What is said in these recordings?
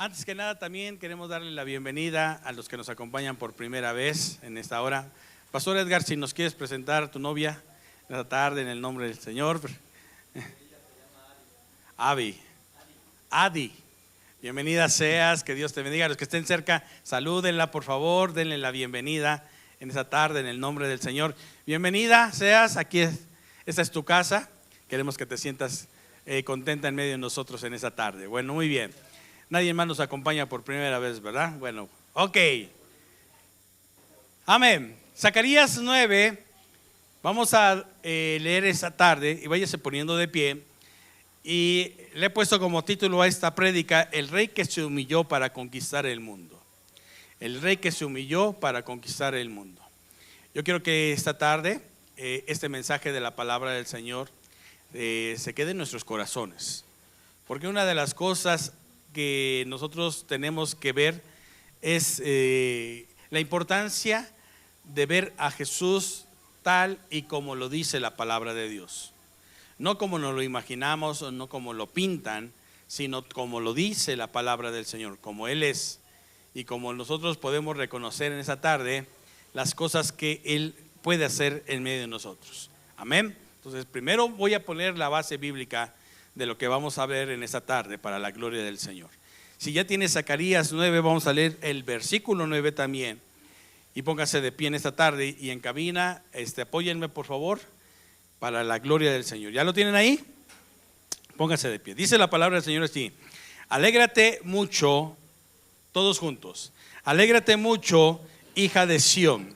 Antes que nada, también queremos darle la bienvenida a los que nos acompañan por primera vez en esta hora. Pastor Edgar, si nos quieres presentar a tu novia esta tarde en el nombre del Señor. Adi, bienvenida seas, que Dios te bendiga. A los que estén cerca, salúdenla por favor, denle la bienvenida en esta tarde en el nombre del Señor. Bienvenida seas, esta es tu casa. Queremos que te sientas contenta en medio de nosotros en esta tarde. Bueno, muy bien. Nadie más nos acompaña por primera vez, ¿verdad? Bueno, ok. Amén. Zacarías 9, vamos a leer esta tarde y váyase poniendo de pie. Y le he puesto como título a esta prédica: el rey que se humilló para conquistar el mundo. El rey que se humilló para conquistar el mundo. Yo quiero que esta tarde este mensaje de la palabra del Señor se quede en nuestros corazones. Porque una de las cosas que nosotros tenemos que ver es la importancia de ver a Jesús tal y como lo dice la palabra de Dios. No como nos lo imaginamos o no como lo pintan, sino como lo dice la palabra del Señor, como Él es y como nosotros podemos reconocer en esa tarde las cosas que Él puede hacer en medio de nosotros. Amén. Entonces, primero voy a poner la base bíblica de lo que vamos a ver en esta tarde para la gloria del Señor. Si ya tiene Zacarías 9, vamos a leer el versículo 9 también. Y póngase de pie en esta tarde y en cabina, apóyenme por favor para la gloria del Señor. ¿Ya lo tienen ahí? Póngase de pie. Dice la palabra del Señor así: alégrate mucho, todos juntos. Alégrate mucho, hija de Sión.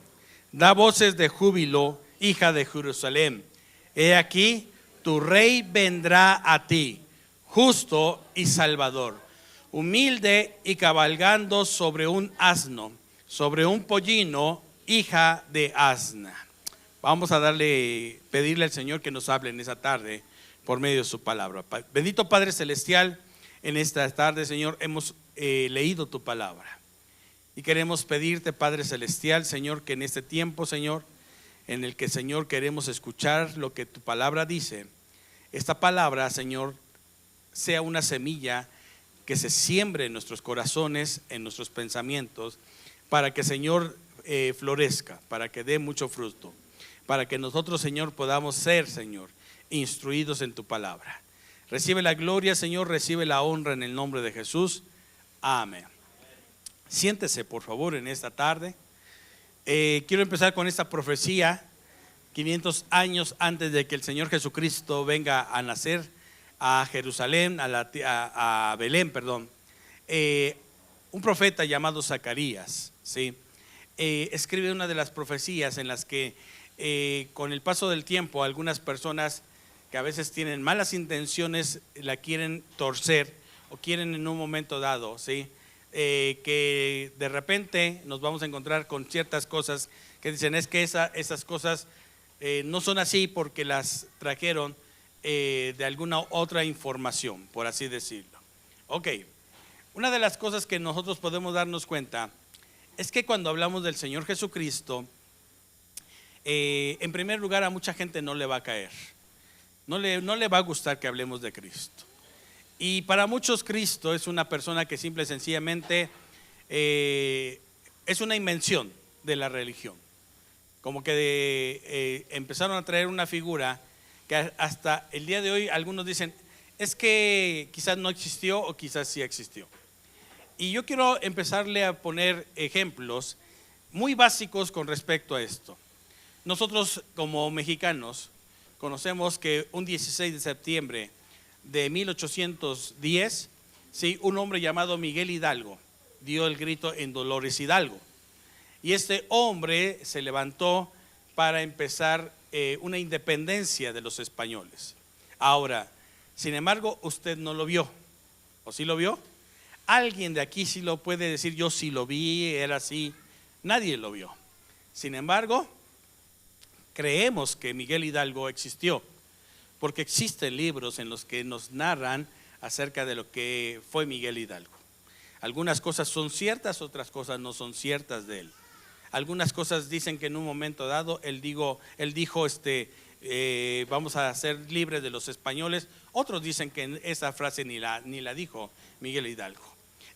Da voces de júbilo, hija de Jerusalén. He aquí, tu rey vendrá a ti, justo y salvador, humilde y cabalgando sobre un asno, sobre un pollino, hija de asna. Vamos a pedirle al Señor que nos hable en esa tarde por medio de su palabra. Bendito Padre Celestial, en esta tarde, Señor, hemos leído tu palabra. Y queremos pedirte, Padre Celestial, Señor, que en este tiempo, Señor, en el que, Señor, queremos escuchar lo que tu palabra dice, esta palabra, Señor, sea una semilla que se siembre en nuestros corazones, en nuestros pensamientos, para que, Señor, florezca, para que dé mucho fruto, para que nosotros, Señor, podamos ser, Señor, instruidos en tu palabra. Recibe la gloria, Señor, recibe la honra en el nombre de Jesús. Amén. Siéntese, por favor, en esta tarde. Quiero empezar con esta profecía. 500 años antes de que el Señor Jesucristo venga a nacer a Jerusalén, a Belén, perdón, un profeta llamado Zacarías, ¿sí? Escribe una de las profecías en las que con el paso del tiempo algunas personas que a veces tienen malas intenciones la quieren torcer o quieren en un momento dado, ¿sí? Que de repente nos vamos a encontrar con ciertas cosas que dicen es que esas cosas no son así porque las trajeron de alguna otra información, por así decirlo. Ok, una de las cosas que nosotros podemos darnos cuenta es que cuando hablamos del Señor Jesucristo, en primer lugar a mucha gente no le va a caer, no le va a gustar que hablemos de Cristo. Y para muchos Cristo es una persona que simple y sencillamente es una invención de la religión. Como que empezaron a traer una figura que hasta el día de hoy algunos dicen es que quizás no existió o quizás sí existió. Y yo quiero empezarle a poner ejemplos muy básicos con respecto a esto. Nosotros como mexicanos conocemos que un 16 de septiembre de 1810, ¿sí? Un hombre llamado Miguel Hidalgo dio el grito en Dolores Hidalgo. Y este hombre se levantó para empezar una independencia de los españoles. Ahora, sin embargo, usted no lo vio. ¿O sí lo vio? Alguien de aquí sí lo puede decir, yo sí lo vi, era así. Nadie lo vio. Sin embargo, creemos que Miguel Hidalgo existió, porque existen libros en los que nos narran acerca de lo que fue Miguel Hidalgo. Algunas cosas son ciertas, otras cosas no son ciertas de él. Algunas cosas dicen que en un momento dado él dijo vamos a ser libres de los españoles. Otros dicen que esa frase ni la dijo Miguel Hidalgo.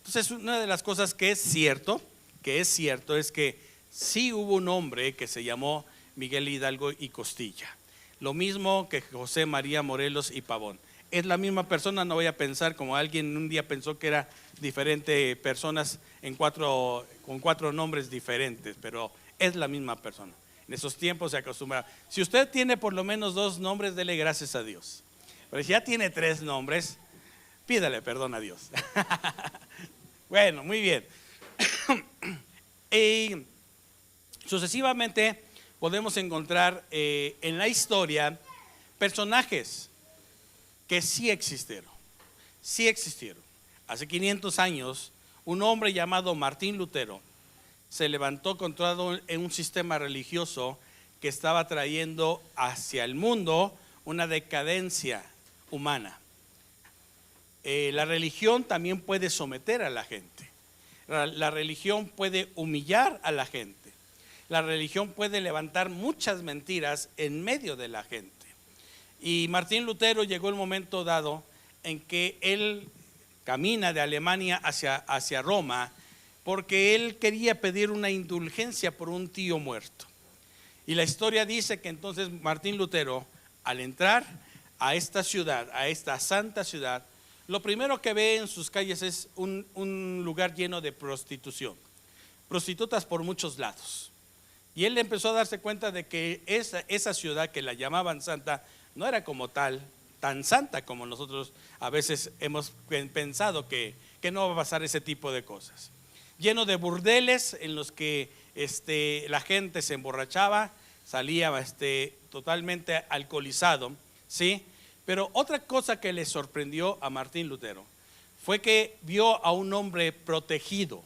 Entonces, una de las cosas que es cierto es que sí hubo un hombre que se llamó Miguel Hidalgo y Costilla. Lo mismo que José María Morelos y Pavón. Es la misma persona, no voy a pensar como alguien un día pensó que era diferente personas con cuatro nombres diferentes, pero es la misma persona. En esos tiempos se acostumbraba. Si usted tiene por lo menos 2 nombres, dele gracias a Dios. Pero si ya tiene 3 nombres, pídale perdón a Dios. Bueno, muy bien. Y sucesivamente podemos encontrar en la historia personajes que sí existieron. Sí existieron. Hace 500 años, un hombre llamado Martín Lutero se levantó contra un sistema religioso que estaba trayendo hacia el mundo una decadencia humana. La religión también puede someter a la gente. La religión puede humillar a la gente. La religión puede levantar muchas mentiras en medio de la gente. Y Martín Lutero llegó el momento dado en que él camina de Alemania hacia Roma porque él quería pedir una indulgencia por un tío muerto. Y la historia dice que entonces Martín Lutero, al entrar a esta ciudad, a esta santa ciudad, lo primero que ve en sus calles es un lugar lleno de prostitución, prostitutas por muchos lados. Y él empezó a darse cuenta de que esa ciudad que la llamaban santa no era como tal, tan santa como nosotros a veces hemos pensado que no va a pasar ese tipo de cosas. Lleno de burdeles en los que la gente se emborrachaba, salía totalmente alcoholizado, ¿sí? Pero otra cosa que le sorprendió a Martín Lutero fue que vio a un hombre protegido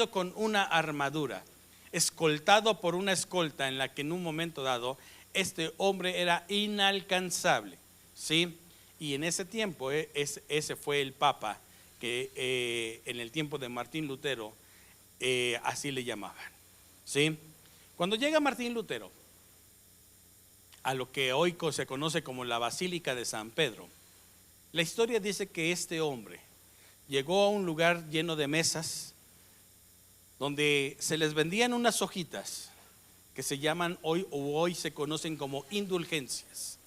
con una armadura, escoltado por una escolta en la que en un momento dado este hombre era inalcanzable, ¿sí? Y en ese tiempo ese fue el Papa que en el tiempo de Martín Lutero así le llamaban, ¿sí? Cuando llega Martín Lutero a lo que hoy se conoce como la Basílica de San Pedro, la historia dice que este hombre llegó a un lugar lleno de mesas donde se les vendían unas hojitas que se llaman hoy se conocen como indulgencias.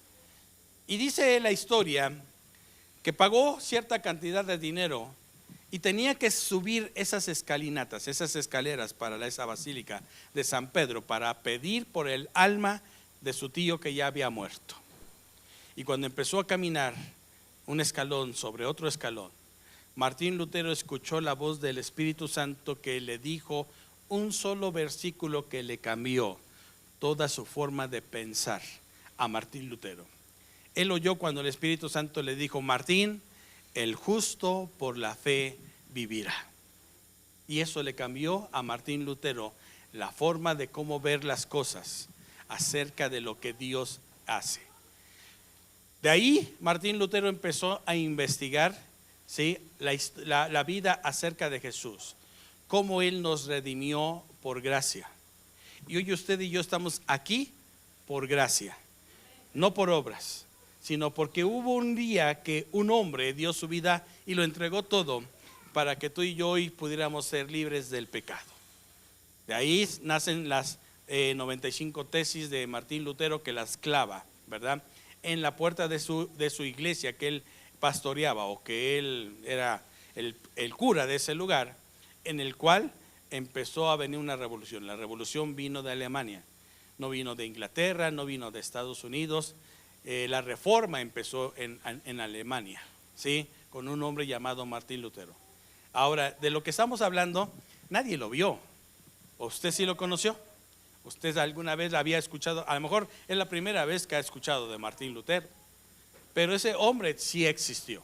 Y dice la historia que pagó cierta cantidad de dinero y tenía que subir esas escalinatas, esas escaleras para esa basílica de San Pedro para pedir por el alma de su tío que ya había muerto. Y cuando empezó a caminar un escalón sobre otro escalón, Martín Lutero escuchó la voz del Espíritu Santo que le dijo un solo versículo que le cambió toda su forma de pensar a Martín Lutero. Él oyó cuando el Espíritu Santo le dijo: Martín, el justo por la fe vivirá. Y eso le cambió a Martín Lutero la forma de cómo ver las cosas acerca de lo que Dios hace. De ahí Martín Lutero empezó a investigar, ¿sí?, la vida acerca de Jesús, cómo Él nos redimió por gracia. Y hoy usted y yo estamos aquí por gracia, no por obras, sino porque hubo un día que un hombre dio su vida y lo entregó todo para que tú y yo hoy pudiéramos ser libres del pecado. De ahí nacen las 95 tesis de Martín Lutero, que las clava, ¿verdad?, en la puerta de su iglesia que él pastoreaba, o que él era el cura de ese lugar, en el cual empezó a venir una revolución. La revolución vino de Alemania, no vino de Inglaterra, no vino de Estados Unidos. La reforma empezó en Alemania, ¿sí?, con un hombre llamado Martín Lutero. Ahora, de lo que estamos hablando, nadie lo vio. ¿Usted sí lo conoció? ¿Usted alguna vez había escuchado? A lo mejor es la primera vez que ha escuchado de Martín Lutero, pero ese hombre sí existió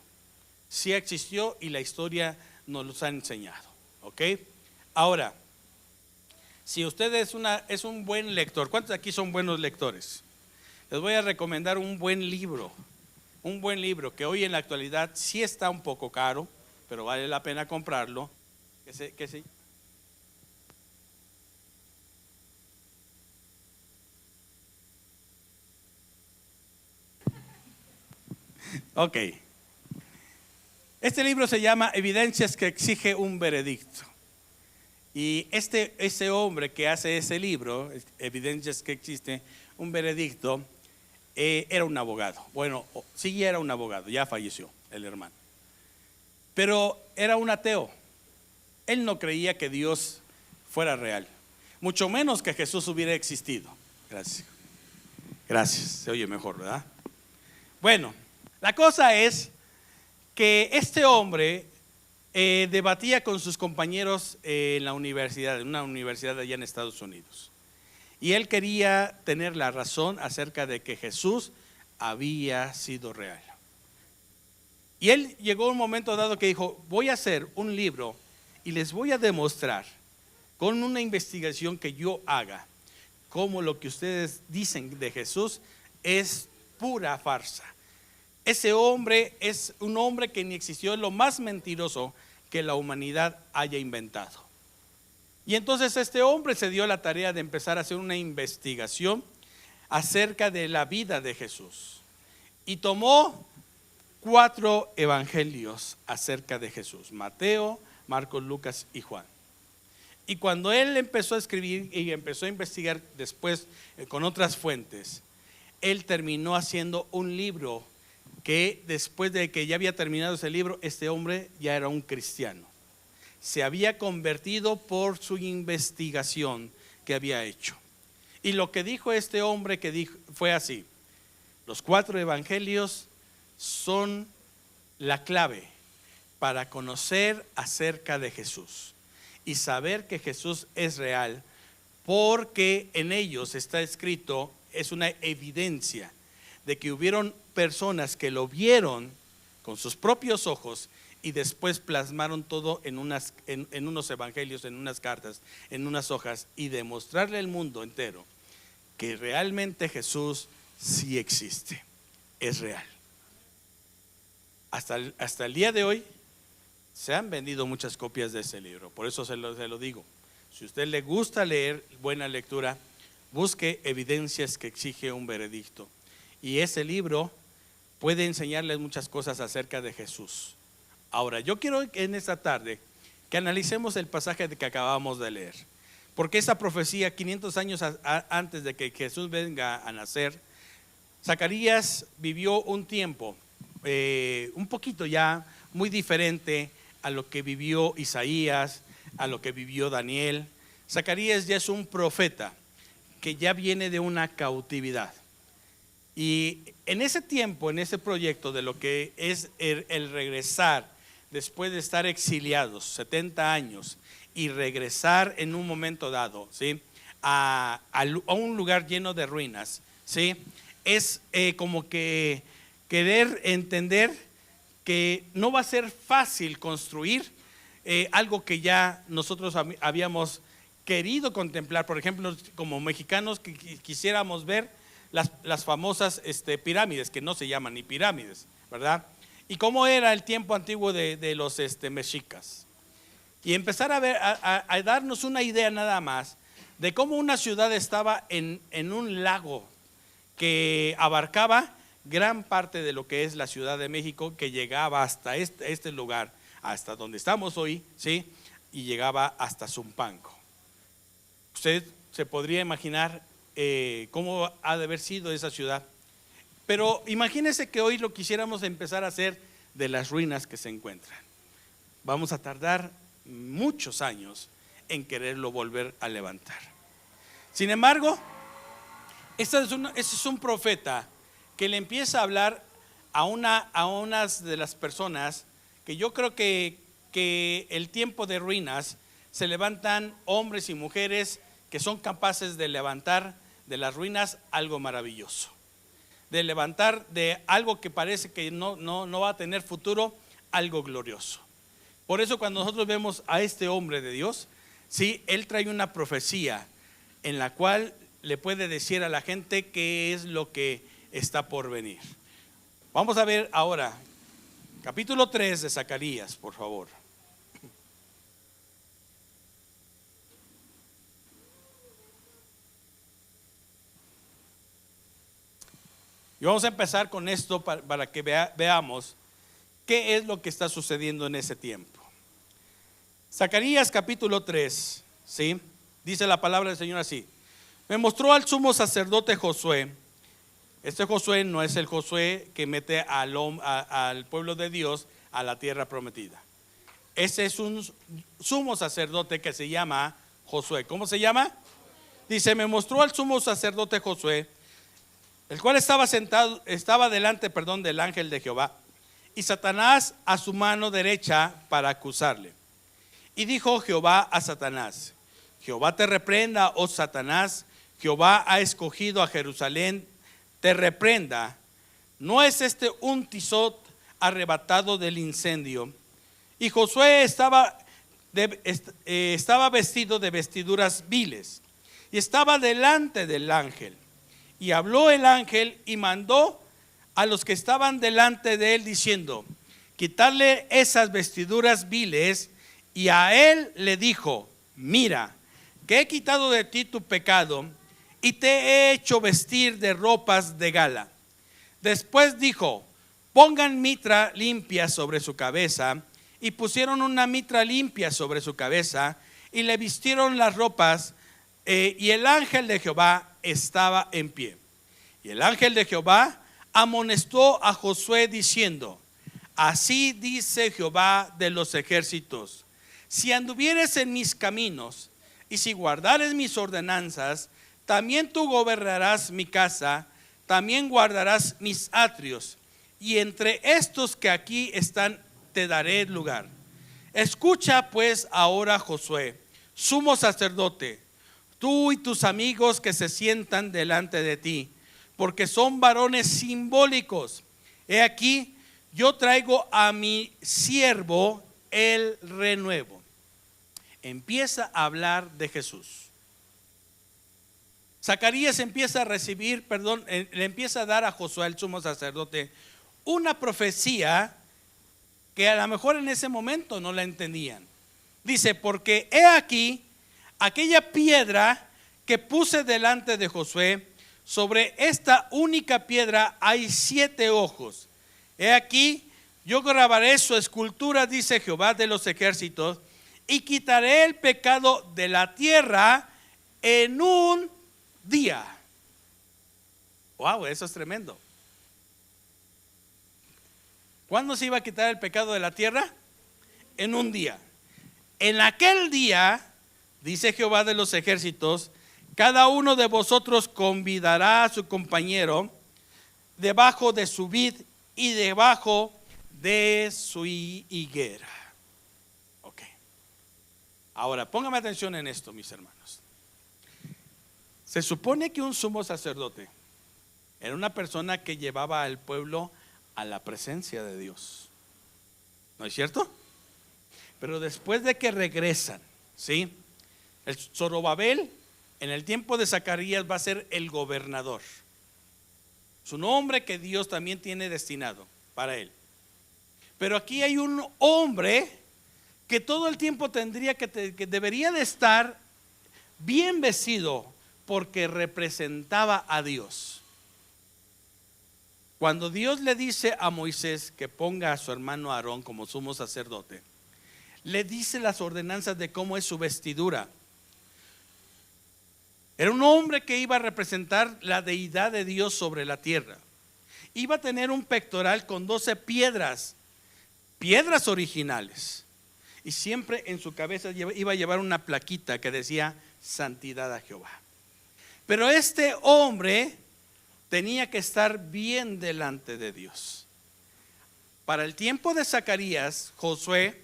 y la historia nos los ha enseñado, ¿ok? Ahora, si usted es un buen lector, ¿cuántos de aquí son buenos lectores? Les voy a recomendar un buen libro que hoy en la actualidad sí está un poco caro, pero vale la pena comprarlo. Que sí. Ok. Este libro se llama Evidencias que exige un veredicto. Y ese hombre que hace ese libro, Evidencias que existe un veredicto, era un abogado. Bueno, sí era un abogado, ya falleció el hermano. Pero era un ateo. Él no creía que Dios fuera real, mucho menos que Jesús hubiera existido. Gracias. Gracias, se oye mejor, ¿verdad? Bueno, la cosa es que este hombre debatía con sus compañeros en la universidad, en una universidad allá en Estados Unidos. Y él quería tener la razón acerca de que Jesús había sido real. Y él llegó a un momento dado que dijo: voy a hacer un libro y les voy a demostrar con una investigación que yo haga cómo lo que ustedes dicen de Jesús es pura farsa. Ese hombre es un hombre que ni existió, es lo más mentiroso que la humanidad haya inventado. Y entonces este hombre se dio la tarea de empezar a hacer una investigación acerca de la vida de Jesús. Y tomó 4 evangelios acerca de Jesús: Mateo, Marcos, Lucas y Juan. Y cuando él empezó a escribir y empezó a investigar después con otras fuentes, él terminó haciendo un libro que después de que ya había terminado ese libro, este hombre ya era un cristiano. Se había convertido por su investigación que había hecho. Y lo que dijo este hombre fue así: los 4 evangelios son la clave para conocer acerca de Jesús y saber que Jesús es real, porque en ellos está escrito, es una evidencia de que hubieron personas que lo vieron con sus propios ojos y después plasmaron todo en unos evangelios, en unas cartas, en unas hojas, y demostrarle al mundo entero que realmente Jesús sí existe, es real. Hasta el día de hoy se han vendido muchas copias de ese libro. Por eso se lo digo: si a usted le gusta leer, buena lectura, busque Evidencias que exige un veredicto. Y ese libro puede enseñarles muchas cosas acerca de Jesús. Ahora, yo quiero en esta tarde que analicemos el pasaje que acabamos de leer, porque esa profecía 500 años antes de que Jesús venga a nacer, Zacarías vivió un tiempo un poquito ya muy diferente a lo que vivió Isaías, a lo que vivió Daniel. Zacarías ya es un profeta que ya viene de una cautividad. Y en ese tiempo, en ese proyecto de lo que es el regresar después de estar exiliados 70 años y regresar en un momento dado, ¿sí?, a un lugar lleno de ruinas, ¿sí?, es como que querer entender que no va a ser fácil construir algo que ya nosotros habíamos querido contemplar. Por ejemplo, como mexicanos que quisiéramos ver las famosas pirámides, que no se llaman ni pirámides, ¿verdad? Y cómo era el tiempo antiguo de los mexicas. Y empezar a ver, a darnos una idea nada más de cómo una ciudad estaba en un lago que abarcaba gran parte de lo que es la Ciudad de México, que llegaba hasta este lugar, hasta donde estamos hoy, ¿sí?, y llegaba hasta Zumpango. Usted se podría imaginar cómo ha de haber sido esa ciudad. Pero imagínese que hoy lo quisiéramos empezar a hacer de las ruinas que se encuentran. Vamos a tardar muchos años en quererlo volver a levantar. Sin embargo, este es un profeta que le empieza a hablar a unas de las personas que yo creo que el tiempo de ruinas se levantan hombres y mujeres que son capaces de levantar de las ruinas algo maravilloso, de levantar de algo que parece que no va a tener futuro, algo glorioso. Por eso cuando nosotros vemos a este hombre de Dios, sí, él trae una profecía en la cual le puede decir a la gente qué es lo que está por venir. Vamos a ver ahora capítulo 3 de Zacarías, por favor. Y vamos a empezar con esto para que veamos qué es lo que está sucediendo en ese tiempo. Zacarías capítulo 3, ¿sí? Dice la palabra del Señor así: me mostró al sumo sacerdote Josué. Este Josué no es el Josué que mete al pueblo de Dios a la tierra prometida. Ese es un sumo sacerdote que se llama Josué. ¿Cómo se llama? Dice: me mostró al sumo sacerdote Josué, el cual estaba delante del ángel de Jehová, y Satanás a su mano derecha para acusarle. Y dijo Jehová a Satanás: Jehová te reprenda, oh Satanás, Jehová ha escogido a Jerusalén, te reprenda. ¿No es este un tizot arrebatado del incendio? Y Josué estaba vestido de vestiduras viles, y estaba delante del ángel. Y habló el ángel y mandó a los que estaban delante de él, diciendo: quitarle esas vestiduras viles. Y a él le dijo: mira, que he quitado de ti tu pecado, y te he hecho vestir de ropas de gala. Después dijo: pongan mitra limpia sobre su cabeza. Y pusieron una mitra limpia sobre su cabeza, y le vistieron las ropas, y el ángel de Jehová estaba en pie. Y el ángel de Jehová amonestó a Josué diciendo: así dice Jehová de los ejércitos: si anduvieres en mis caminos, y si guardares mis ordenanzas, también tú gobernarás mi casa, también guardarás mis atrios, y entre estos que aquí están te daré lugar. Escucha pues ahora, Josué, sumo sacerdote, tú y tus amigos que se sientan delante de ti, porque son varones simbólicos. He aquí, yo traigo a mi siervo el renuevo. Empieza a hablar de Jesús. Zacarías empieza a recibir, le empieza a dar a Josué, el sumo sacerdote, una profecía que a lo mejor en ese momento no la entendían. Dice: porque he aquí aquella piedra que puse delante de Josué, sobre esta única piedra hay 7 ojos. He aquí, yo grabaré su escultura, dice Jehová de los ejércitos, y quitaré el pecado de la tierra en un día. Wow, eso es tremendo. ¿Cuándo se iba a quitar el pecado de la tierra? En un día. En aquel día, dice Jehová de los ejércitos, cada uno de vosotros convidará a su compañero debajo de su vid y debajo de su higuera. Ok. Ahora, póngame atención en esto, mis hermanos. Se supone que un sumo sacerdote era una persona que llevaba al pueblo a la presencia de Dios. ¿No es cierto? Pero después de que regresan, ¿sí? El Zorobabel en el tiempo de Zacarías va a ser el gobernador. Su nombre que Dios también tiene destinado para él. Pero aquí hay un hombre que todo el tiempo tendría que debería de estar bien vestido, porque representaba a Dios. Cuando Dios le dice a Moisés que ponga a su hermano Aarón como sumo sacerdote, le dice las ordenanzas de cómo es su vestidura. Era un hombre que iba a representar la deidad de Dios sobre la tierra. Iba a tener un pectoral con 12 piedras originales. Y siempre en su cabeza iba a llevar una plaquita que decía: santidad a Jehová. Pero este hombre tenía que estar bien delante de Dios. Para el tiempo de Zacarías, Josué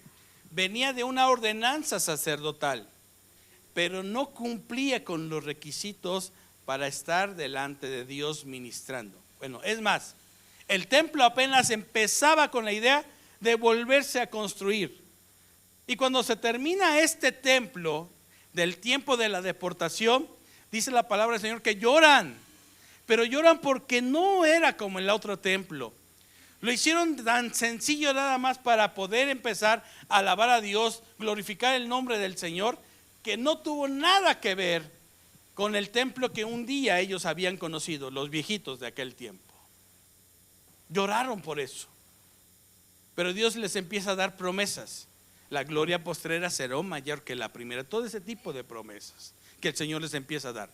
venía de una ordenanza sacerdotal, pero no cumplía con los requisitos para estar delante de Dios ministrando. Bueno, es más, el templo apenas empezaba con la idea de volverse a construir. Y cuando se termina este templo del tiempo de la deportación, dice la palabra del Señor que lloran. Pero lloran porque no era como el otro templo. Lo hicieron tan sencillo nada más para poder empezar a alabar a Dios, glorificar el nombre del Señor, que no tuvo nada que ver con el templo que un día ellos habían conocido, los viejitos de aquel tiempo. Lloraron por eso. Pero Dios les empieza a dar promesas. La gloria postrera será mayor que la primera. Todo ese tipo de promesas que el Señor les empieza a dar.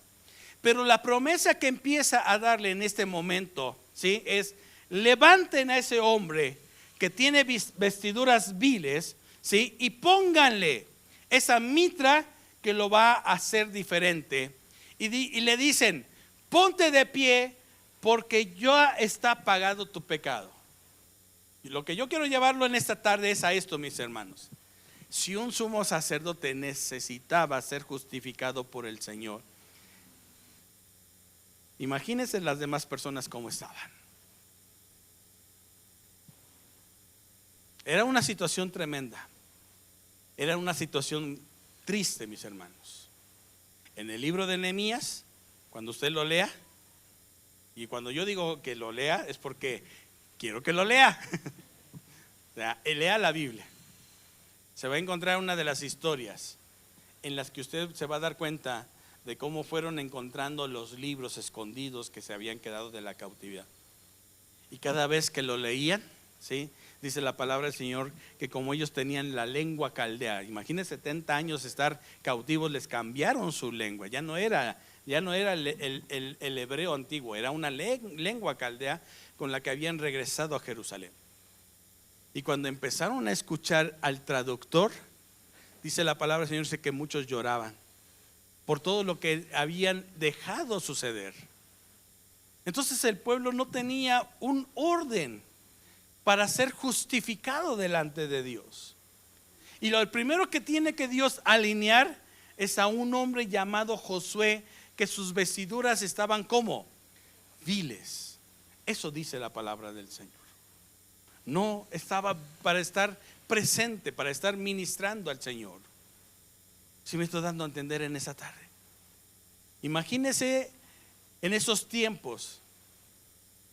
Pero la promesa que empieza a darle en este momento, ¿sí?, es: levanten a ese hombre que tiene vestiduras viles, ¿sí?, y pónganle esa mitra que lo va a hacer diferente. Y le dicen: ponte de pie, porque ya está pagado tu pecado. Y lo que yo quiero llevarlo en esta tarde es a esto, mis hermanos. Si un sumo sacerdote necesitaba ser justificado por el Señor, imagínense las demás personas cómo estaban. Era una situación tremenda. Era una situación triste, mis hermanos. En el libro de Nehemías, cuando usted lo lea, y cuando yo digo que lo lea es porque quiero que lo lea. O sea, lea la Biblia. Se va a encontrar una de las historias en las que usted se va a dar cuenta de cómo fueron encontrando los libros escondidos que se habían quedado de la cautividad. Y cada vez que lo leían, ¿sí?, dice la palabra del Señor que como ellos tenían la lengua caldea, imagínense 70 años estar cautivos, les cambiaron su lengua. Ya no era el hebreo antiguo, era una lengua caldea con la que habían regresado a Jerusalén. Y cuando empezaron a escuchar al traductor, dice la palabra del Señor, dice que muchos lloraban por todo lo que habían dejado suceder. Entonces el pueblo no tenía un orden para ser justificado delante de Dios. Y lo primero que tiene que Dios alinear es a un hombre llamado Josué, que sus vestiduras estaban como viles. Eso dice la palabra del Señor. No estaba para estar presente, para estar ministrando al Señor. ¿Sí me estoy dando a entender en esa tarde? Imagínese en esos tiempos,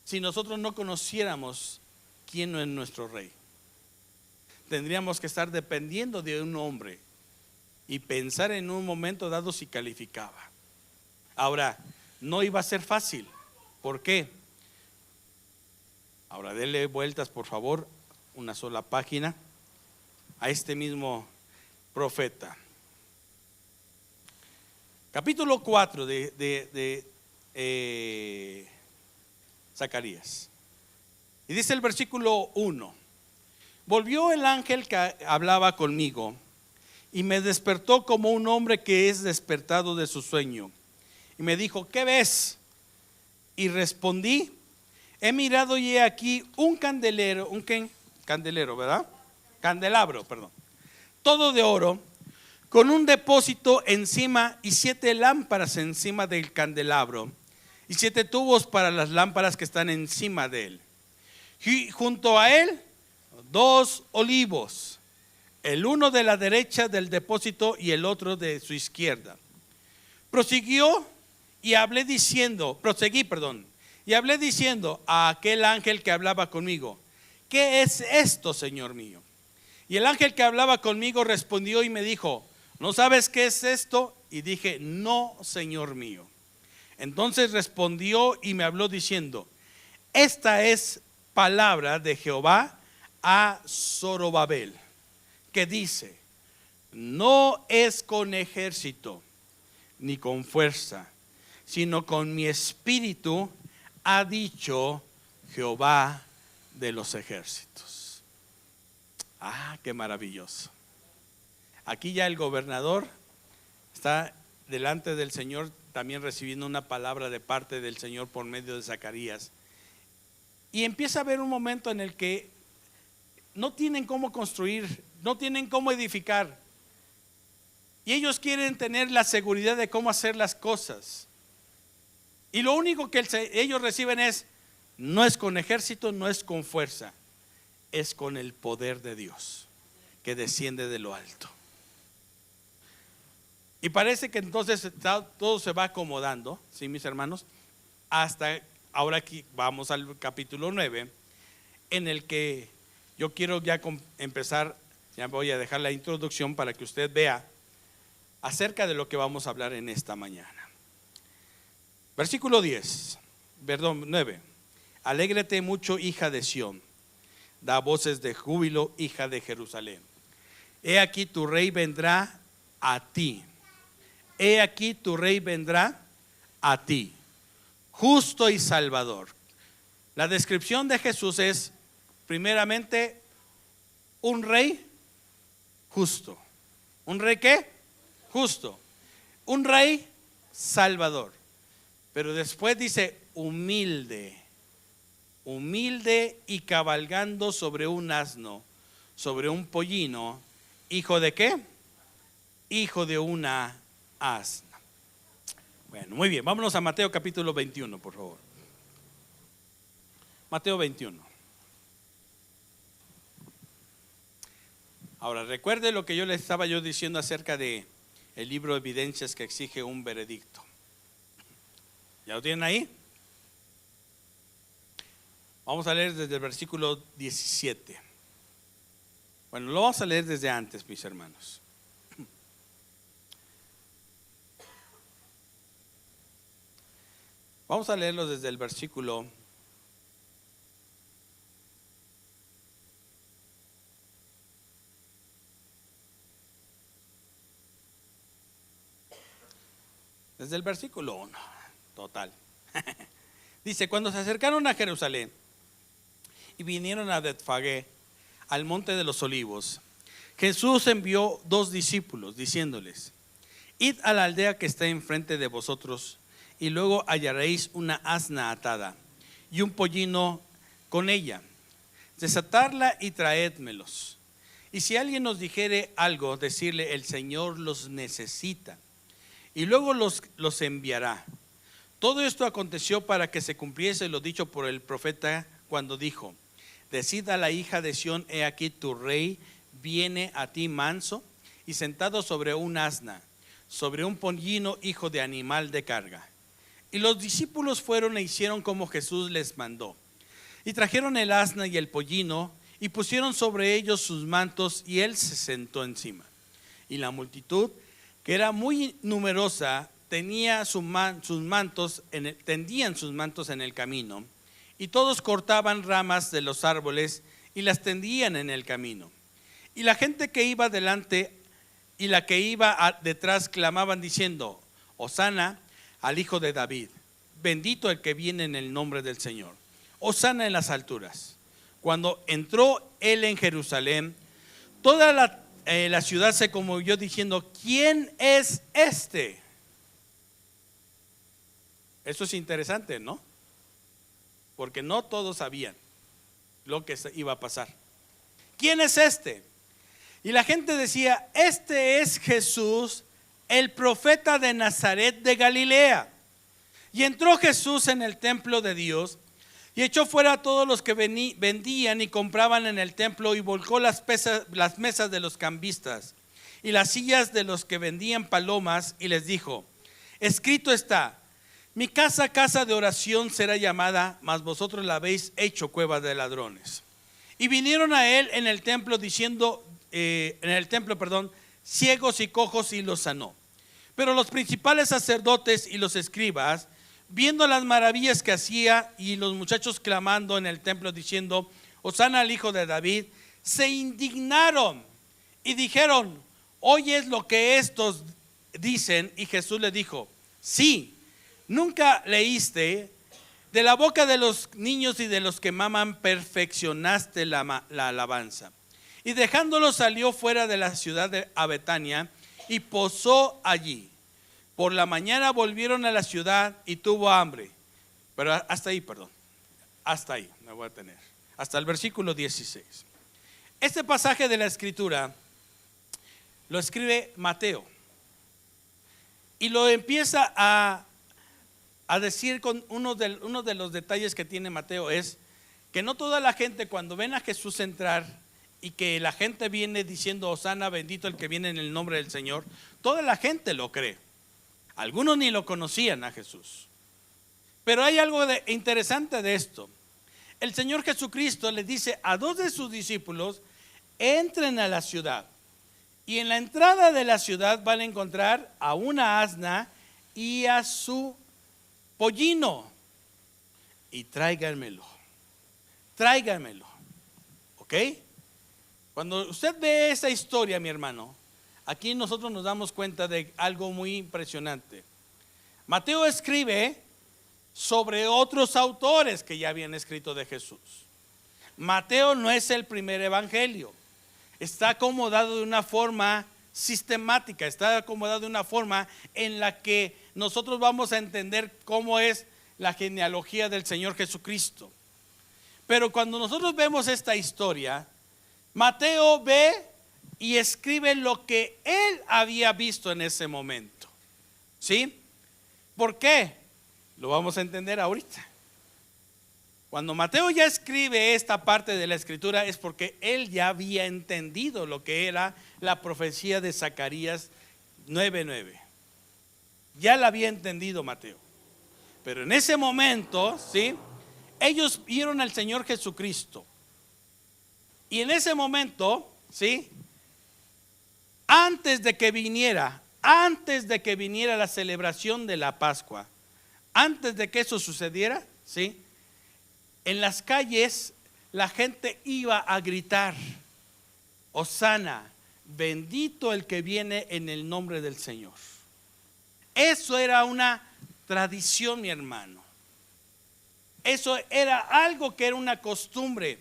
si nosotros no conociéramos quién es nuestro rey. Tendríamos que estar dependiendo de un hombre y pensar en un momento dado si calificaba. Ahora, no iba a ser fácil. ¿Por qué? Ahora denle vueltas, por favor, una sola página a este mismo profeta. Capítulo 4 de Zacarías. Y dice el versículo 1: volvió el ángel que hablaba conmigo y me despertó como un hombre que es despertado de su sueño. Y me dijo: ¿qué ves? Y respondí: he mirado y he aquí un candelero, ¿verdad? Candelabro, perdón, todo de oro, con un depósito encima y 7 lámparas encima del candelabro y 7 tubos para las lámparas que están encima de él. Y junto a él 2 olivos, el uno de la derecha del depósito y el otro de su izquierda. Proseguí diciendo a aquel ángel que hablaba conmigo: ¿qué es esto, Señor mío? Y el ángel que hablaba conmigo respondió y me dijo: ¿no sabes qué es esto? Y dije: no, Señor mío. Entonces respondió y me habló diciendo: esta es palabra de Jehová a Zorobabel, que dice: no es con ejército ni con fuerza, sino con mi espíritu, ha dicho Jehová de los ejércitos. Qué maravilloso. Aquí ya el gobernador está delante del Señor, también recibiendo una palabra de parte del Señor por medio de Zacarías. Y empieza a haber un momento en el que no tienen cómo construir, no tienen cómo edificar. Y ellos quieren tener la seguridad de cómo hacer las cosas. Y lo único que ellos reciben es: no es con ejército, no es con fuerza, es con el poder de Dios que desciende de lo alto. Y parece que entonces todo se va acomodando, ¿sí, mis hermanos? Hasta ahora aquí vamos al capítulo 9, en el que yo quiero ya empezar. Ya voy a dejar la introducción para que usted vea acerca de lo que vamos a hablar en esta mañana. Versículo 9: alégrate mucho, hija de Sión, Da voces de júbilo, hija de Jerusalén. He aquí tu rey vendrá a ti. He aquí tu rey vendrá a ti, justo y salvador. La descripción de Jesús es, primeramente, un rey justo. ¿Un rey qué? Justo. Un rey salvador. Pero después dice humilde. Humilde y cabalgando sobre un asno, sobre un pollino. ¿Hijo de qué? Hijo de una asna. Bueno, muy bien, vámonos a Mateo capítulo 21, por favor. Mateo 21. Ahora, recuerde lo que yo le estaba diciendo acerca de el libro de evidencias que exige un veredicto. ¿Ya lo tienen ahí? Vamos a leer desde el versículo 17. Bueno, lo vamos a leer desde antes, mis hermanos. Vamos a leerlo desde el versículo 1. Total. Dice, cuando se acercaron a Jerusalén y vinieron a Betfagé, al monte de los olivos, Jesús envió 2 discípulos, diciéndoles: id a la aldea que está enfrente de vosotros, y luego hallaréis una asna atada y un pollino con ella. Desatadla y traédmelos. Y si alguien nos dijere algo, decirle: el Señor los necesita, y luego los enviará. Todo esto aconteció para que se cumpliese lo dicho por el profeta cuando dijo: decid a la hija de Sión, he aquí tu rey viene a ti manso y sentado sobre un asna, sobre un pollino, hijo de animal de carga. Y los discípulos fueron e hicieron como Jesús les mandó. Y trajeron el asna y el pollino y pusieron sobre ellos sus mantos, y él se sentó encima. Y la multitud, que era muy numerosa, tendían sus mantos en el camino, y todos cortaban ramas de los árboles y las tendían en el camino. Y la gente que iba delante y la que iba detrás clamaban diciendo: Hosana al Hijo de David, bendito el que viene en el nombre del Señor, Hosana en las alturas. Cuando entró él en Jerusalén, toda la ciudad se conmovió diciendo: ¿quién es este? Eso es interesante, ¿no? Porque no todos sabían lo que iba a pasar. ¿Quién es este? Y la gente decía: este es Jesús, el profeta de Nazaret de Galilea. Y entró Jesús en el templo de Dios y echó fuera a todos los que vendían y compraban en el templo, y volcó las mesas de los cambistas y las sillas de los que vendían palomas, y les dijo: escrito está: mi casa, casa de oración será llamada, mas vosotros la habéis hecho cueva de ladrones. Y vinieron a él en el templo ciegos y cojos, y los sanó. Pero los principales sacerdotes y los escribas, viendo las maravillas que hacía, y los muchachos clamando en el templo diciendo: Hosana al Hijo de David, se indignaron y dijeron: ¿oyes lo que estos dicen? Y Jesús le dijo: sí, nunca leíste: de la boca de los niños y de los que maman perfeccionaste la alabanza. Y dejándolo salió fuera de la ciudad a Betania y posó allí. Por la mañana volvieron a la ciudad y tuvo hambre. Pero hasta ahí me voy a tener. Hasta el versículo 16. Este pasaje de la escritura lo escribe Mateo y lo empieza a decir con uno de los detalles que tiene Mateo, es que no toda la gente, cuando ven a Jesús entrar y que la gente viene diciendo: Hosana, bendito el que viene en el nombre del Señor, toda la gente lo cree. Algunos ni lo conocían a Jesús. Pero hay algo interesante de esto. El Señor Jesucristo le dice a 2 de sus discípulos: entren a la ciudad, y en la entrada de la ciudad van a encontrar a una asna y a su pollino, y tráiganmelo. ¿Ok? Cuando usted ve esa historia, mi hermano, aquí nosotros nos damos cuenta de algo muy impresionante. Mateo escribe sobre otros autores que ya habían escrito de Jesús. Mateo no es el primer evangelio. Está acomodado de una forma sistemática, está acomodado de una forma en la que nosotros vamos a entender cómo es la genealogía del Señor Jesucristo. Pero cuando nosotros vemos esta historia, Mateo ve y escribe lo que él había visto en ese momento. ¿Sí? ¿Por qué? Lo vamos a entender ahorita. Cuando Mateo ya escribe esta parte de la escritura es porque él ya había entendido lo que era la profecía de Zacarías 9:9. Ya la había entendido Mateo. Pero en ese momento, ¿sí? Ellos vieron al Señor Jesucristo. Y en ese momento, ¿sí? Antes de que viniera la celebración de la Pascua, antes de que eso sucediera, ¿sí? En las calles la gente iba a gritar: Hosana, bendito el que viene en el nombre del Señor. Eso era una tradición, mi hermano. Eso era algo que era una costumbre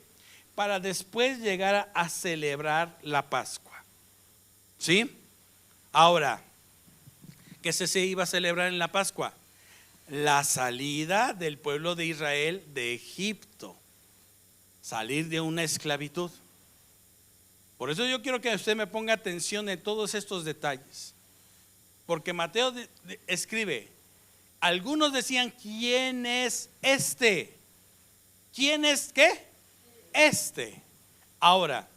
para después llegar a celebrar la Pascua. ¿Sí? Ahora, ¿qué se iba a celebrar en la Pascua? La salida del pueblo de Israel de Egipto, salir de una esclavitud. Por eso yo quiero que usted me ponga atención en todos estos detalles, porque Mateo escribe, algunos decían: ¿quién es este? ¿Quién es qué? Este. Ahora,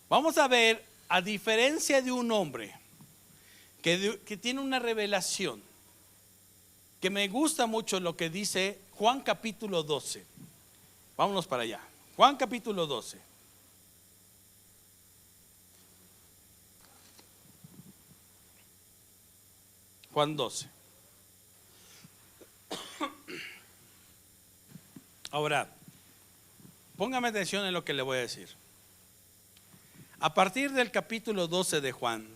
vamos a ver, a diferencia de un hombre que tiene una revelación, que me gusta mucho lo que dice Juan capítulo 12. Vámonos para allá. Juan capítulo 12. Juan 12. Ahora, póngame atención en lo que le voy a decir. A partir del capítulo 12 de Juan,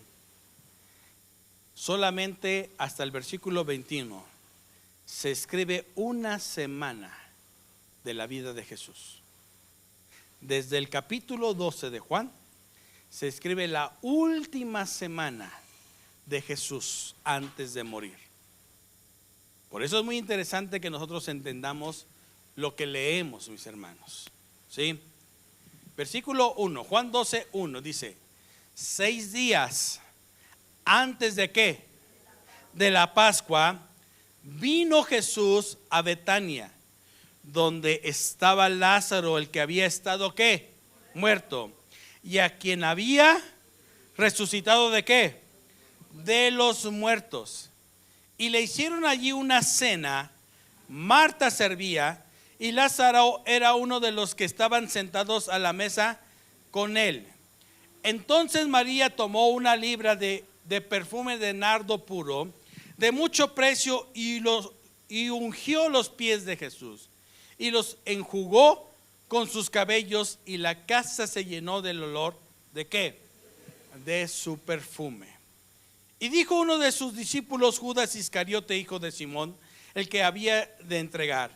solamente hasta el versículo 21, se escribe una semana de la vida de Jesús. Desde el capítulo 12 de Juan, se escribe la última semana de Jesús antes de morir. Por eso es muy interesante que nosotros entendamos lo que leemos, mis hermanos. ¿Sí? Versículo 1, Juan 12:1 dice: 6 días antes de ¿qué? De la Pascua, vino Jesús a Betania, donde estaba Lázaro, el que había estado ¿qué? Muerto, y a quien había resucitado ¿de qué? De los muertos. Y le hicieron allí una cena. Marta servía y Lázaro era uno de los que estaban sentados a la mesa con él. Entonces María tomó una libra de perfume de nardo puro, de mucho precio, y ungió los pies de Jesús y los enjugó con sus cabellos, y la casa se llenó del olor ¿de qué? De su perfume. Y dijo uno de sus discípulos, Judas Iscariote, hijo de Simón, el que había de entregar: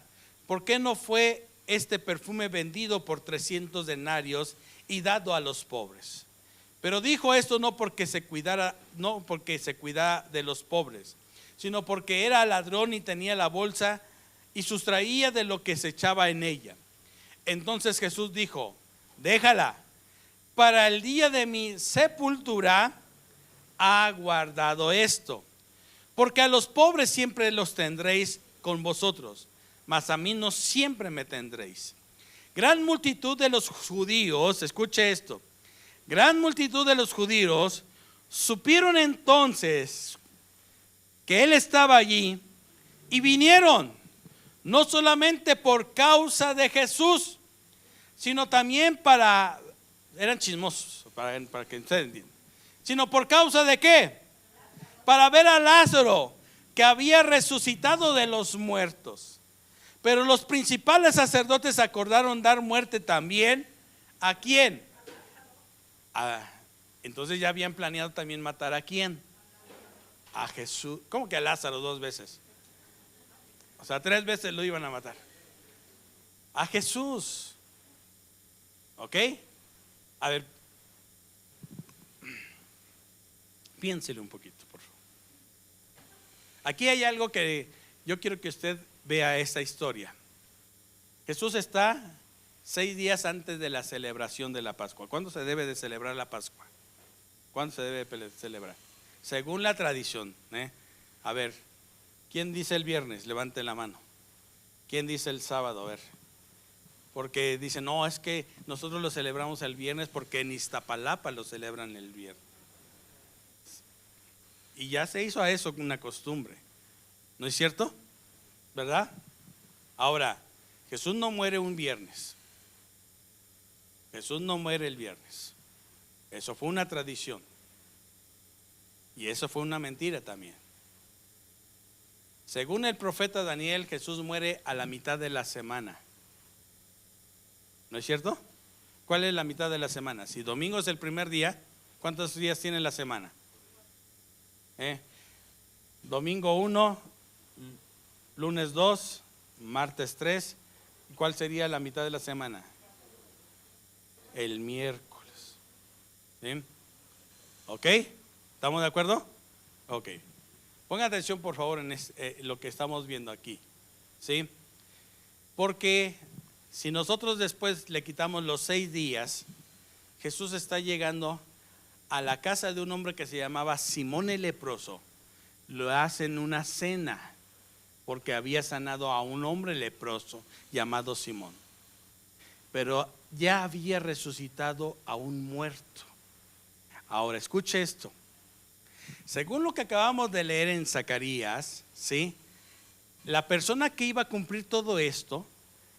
¿por qué no fue este perfume vendido por 300 denarios y dado a los pobres? Pero dijo esto no porque se cuidara de los pobres, sino porque era ladrón y tenía la bolsa y sustraía de lo que se echaba en ella. Entonces Jesús dijo: déjala, para el día de mi sepultura ha guardado esto, porque a los pobres siempre los tendréis con vosotros, mas a mí no siempre me tendréis. Gran multitud de los judíos, escuche esto, gran multitud de los judíos supieron entonces que él estaba allí y vinieron, no solamente por causa de Jesús, sino también eran chismosos, para que ustedes entiendan, sino por causa de ¿qué? Para ver a Lázaro, que había resucitado de los muertos. Pero los principales sacerdotes acordaron dar muerte también ¿A quién? Entonces ya habían planeado también matar ¿a quién? A Jesús. ¿Cómo que a Lázaro 2 veces? O sea, 3 veces lo iban a matar. A Jesús. ¿Ok? A ver, piénsele un poquito, por favor. Aquí hay algo que yo quiero que usted vea esta historia. Jesús está 6 días antes de la celebración de la Pascua. ¿Cuándo se debe de celebrar la Pascua? ¿Cuándo se debe de celebrar? Según la tradición. A ver, ¿quién dice el viernes? Levante la mano. ¿Quién dice el sábado? A ver. Porque dicen, no, es que nosotros lo celebramos el viernes porque en Iztapalapa lo celebran el viernes. Y ya se hizo a eso una costumbre. ¿No es cierto? ¿Verdad? Ahora, Jesús no muere un viernes. Jesús no muere el viernes. Eso fue una tradición. Y eso fue una mentira también. Según el profeta Daniel, Jesús muere a la mitad de la semana. ¿No es cierto? ¿Cuál es la mitad de la semana? Si domingo es el primer día, ¿cuántos días tiene la semana? Domingo 1, lunes 2, martes 3. ¿Cuál sería la mitad de la semana? El miércoles. ¿Sí? ¿Ok? ¿Estamos de acuerdo? Ok. Ponga atención por favor en lo que estamos viendo aquí. ¿Sí? Porque si nosotros después le quitamos los 6 días, Jesús está llegando a la casa de un hombre que se llamaba Simón el leproso. Lo hacen una cena porque había sanado a un hombre leproso llamado Simón. Pero ya había resucitado a un muerto. Ahora escuche esto. Según lo que acabamos de leer en Zacarías, ¿sí? La persona que iba a cumplir todo esto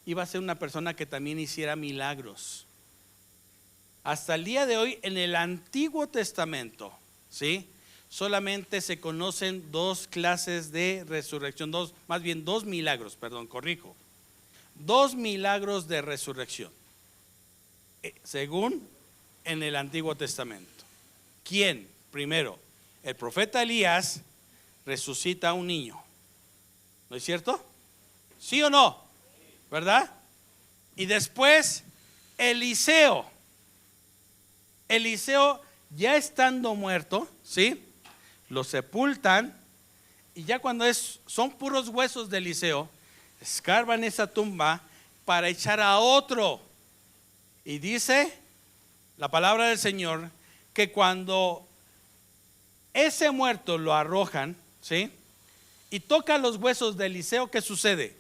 iba a ser una persona que también hiciera milagros. Hasta el día de hoy en el Antiguo Testamento, ¿sí? Solamente se conocen 2 clases de resurrección, más bien 2 milagros, perdón, corrijo. 2 milagros de resurrección, según en el Antiguo Testamento. ¿Quién? Primero, el profeta Elías resucita a un niño. ¿No es cierto? ¿Sí o no? ¿Verdad? Y después Eliseo ya estando muerto, ¿sí? Lo sepultan y ya cuando son puros huesos de Eliseo, escarban esa tumba para echar a otro. Y dice la palabra del Señor que cuando ese muerto lo arrojan, ¿sí? Y toca los huesos de Eliseo, ¿qué sucede?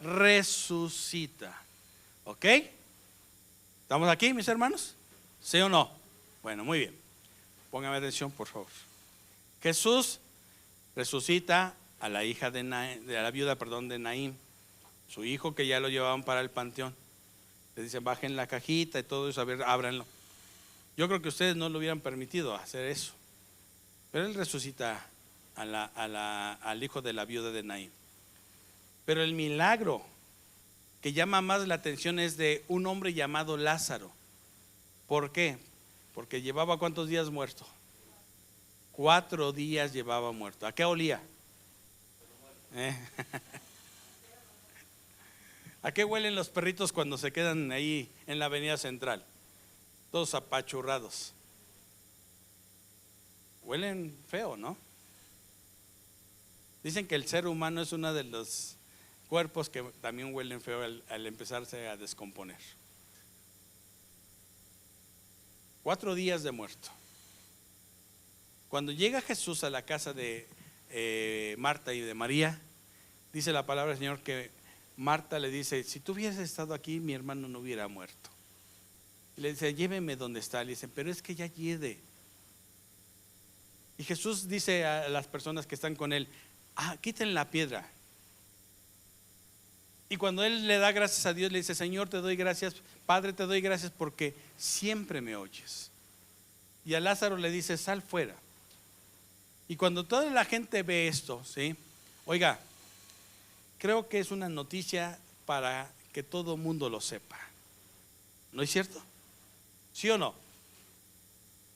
Resucita. ¿Ok? ¿Estamos aquí, mis hermanos? ¿Sí o no? Bueno, muy bien. Póngame atención, por favor. Jesús resucita a la hija de la viuda, de Naín, su hijo que ya lo llevaban para el panteón. Le dicen, bajen la cajita y todo eso, a ver, ábranlo. Yo creo que ustedes no lo hubieran permitido hacer eso. Pero él resucita al hijo de la viuda de Naín. Pero el milagro que llama más la atención es de un hombre llamado Lázaro. ¿Por qué? Porque llevaba ¿cuántos días muerto? 4 días llevaba muerto. ¿A qué olía? ¿A qué huelen los perritos cuando se quedan ahí en la avenida central? Todos apachurrados. Huelen feo, ¿no? Dicen que el ser humano es uno de los cuerpos que también huelen feo al empezarse a descomponer. 4 días de muerto. Cuando llega Jesús a la casa de Marta y de María, dice la palabra del Señor que Marta le dice, si tú hubieras estado aquí, mi hermano no hubiera muerto. Y le dice, lléveme donde está. Le dice, pero es que ya llegue. Y Jesús dice a las personas que están con él, quiten la piedra. Y cuando él le da gracias a Dios, le dice, Señor, te doy gracias, Padre, te doy gracias porque siempre me oyes. Y a Lázaro le dice, sal fuera. Y cuando toda la gente ve esto, ¿sí? Oiga, creo que es una noticia para que todo mundo lo sepa. ¿No es cierto? ¿Sí o no?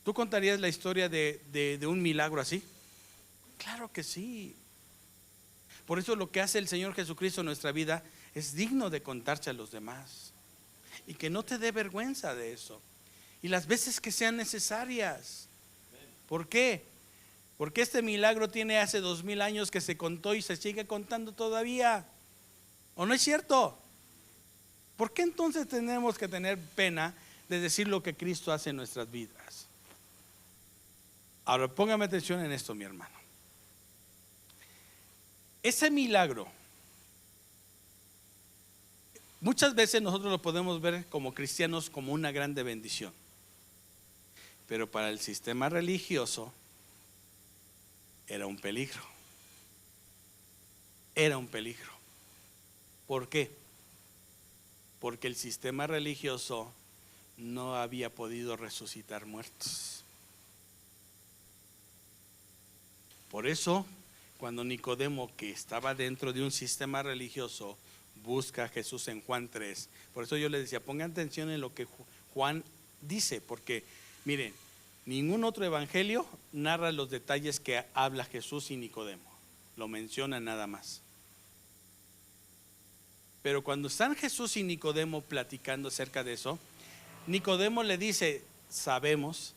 ¿Tú contarías la historia de un milagro así? Claro que sí. Por eso lo que hace el Señor Jesucristo en nuestra vida es digno de contarse a los demás. Y que no te dé vergüenza de eso. Y las veces que sean necesarias. ¿Por qué? Porque este milagro tiene hace 2000 años que se contó y se sigue contando todavía. ¿O no es cierto? ¿Por qué entonces tenemos que tener pena de decir lo que Cristo hace en nuestras vidas? Ahora póngame atención en esto, mi hermano. Ese milagro, muchas veces nosotros lo podemos ver como cristianos como una grande bendición. Pero para el sistema religioso era un peligro. Era un peligro. ¿Por qué? Porque el sistema religioso no había podido resucitar muertos. Por eso, cuando Nicodemo, que estaba dentro de un sistema religioso, busca a Jesús en Juan 3, por eso yo les decía, pongan atención en lo que Juan dice, porque miren, ningún otro evangelio narra los detalles que habla Jesús y Nicodemo, lo menciona nada más. Pero cuando están Jesús y Nicodemo platicando acerca de eso, Nicodemo le dice: sabemos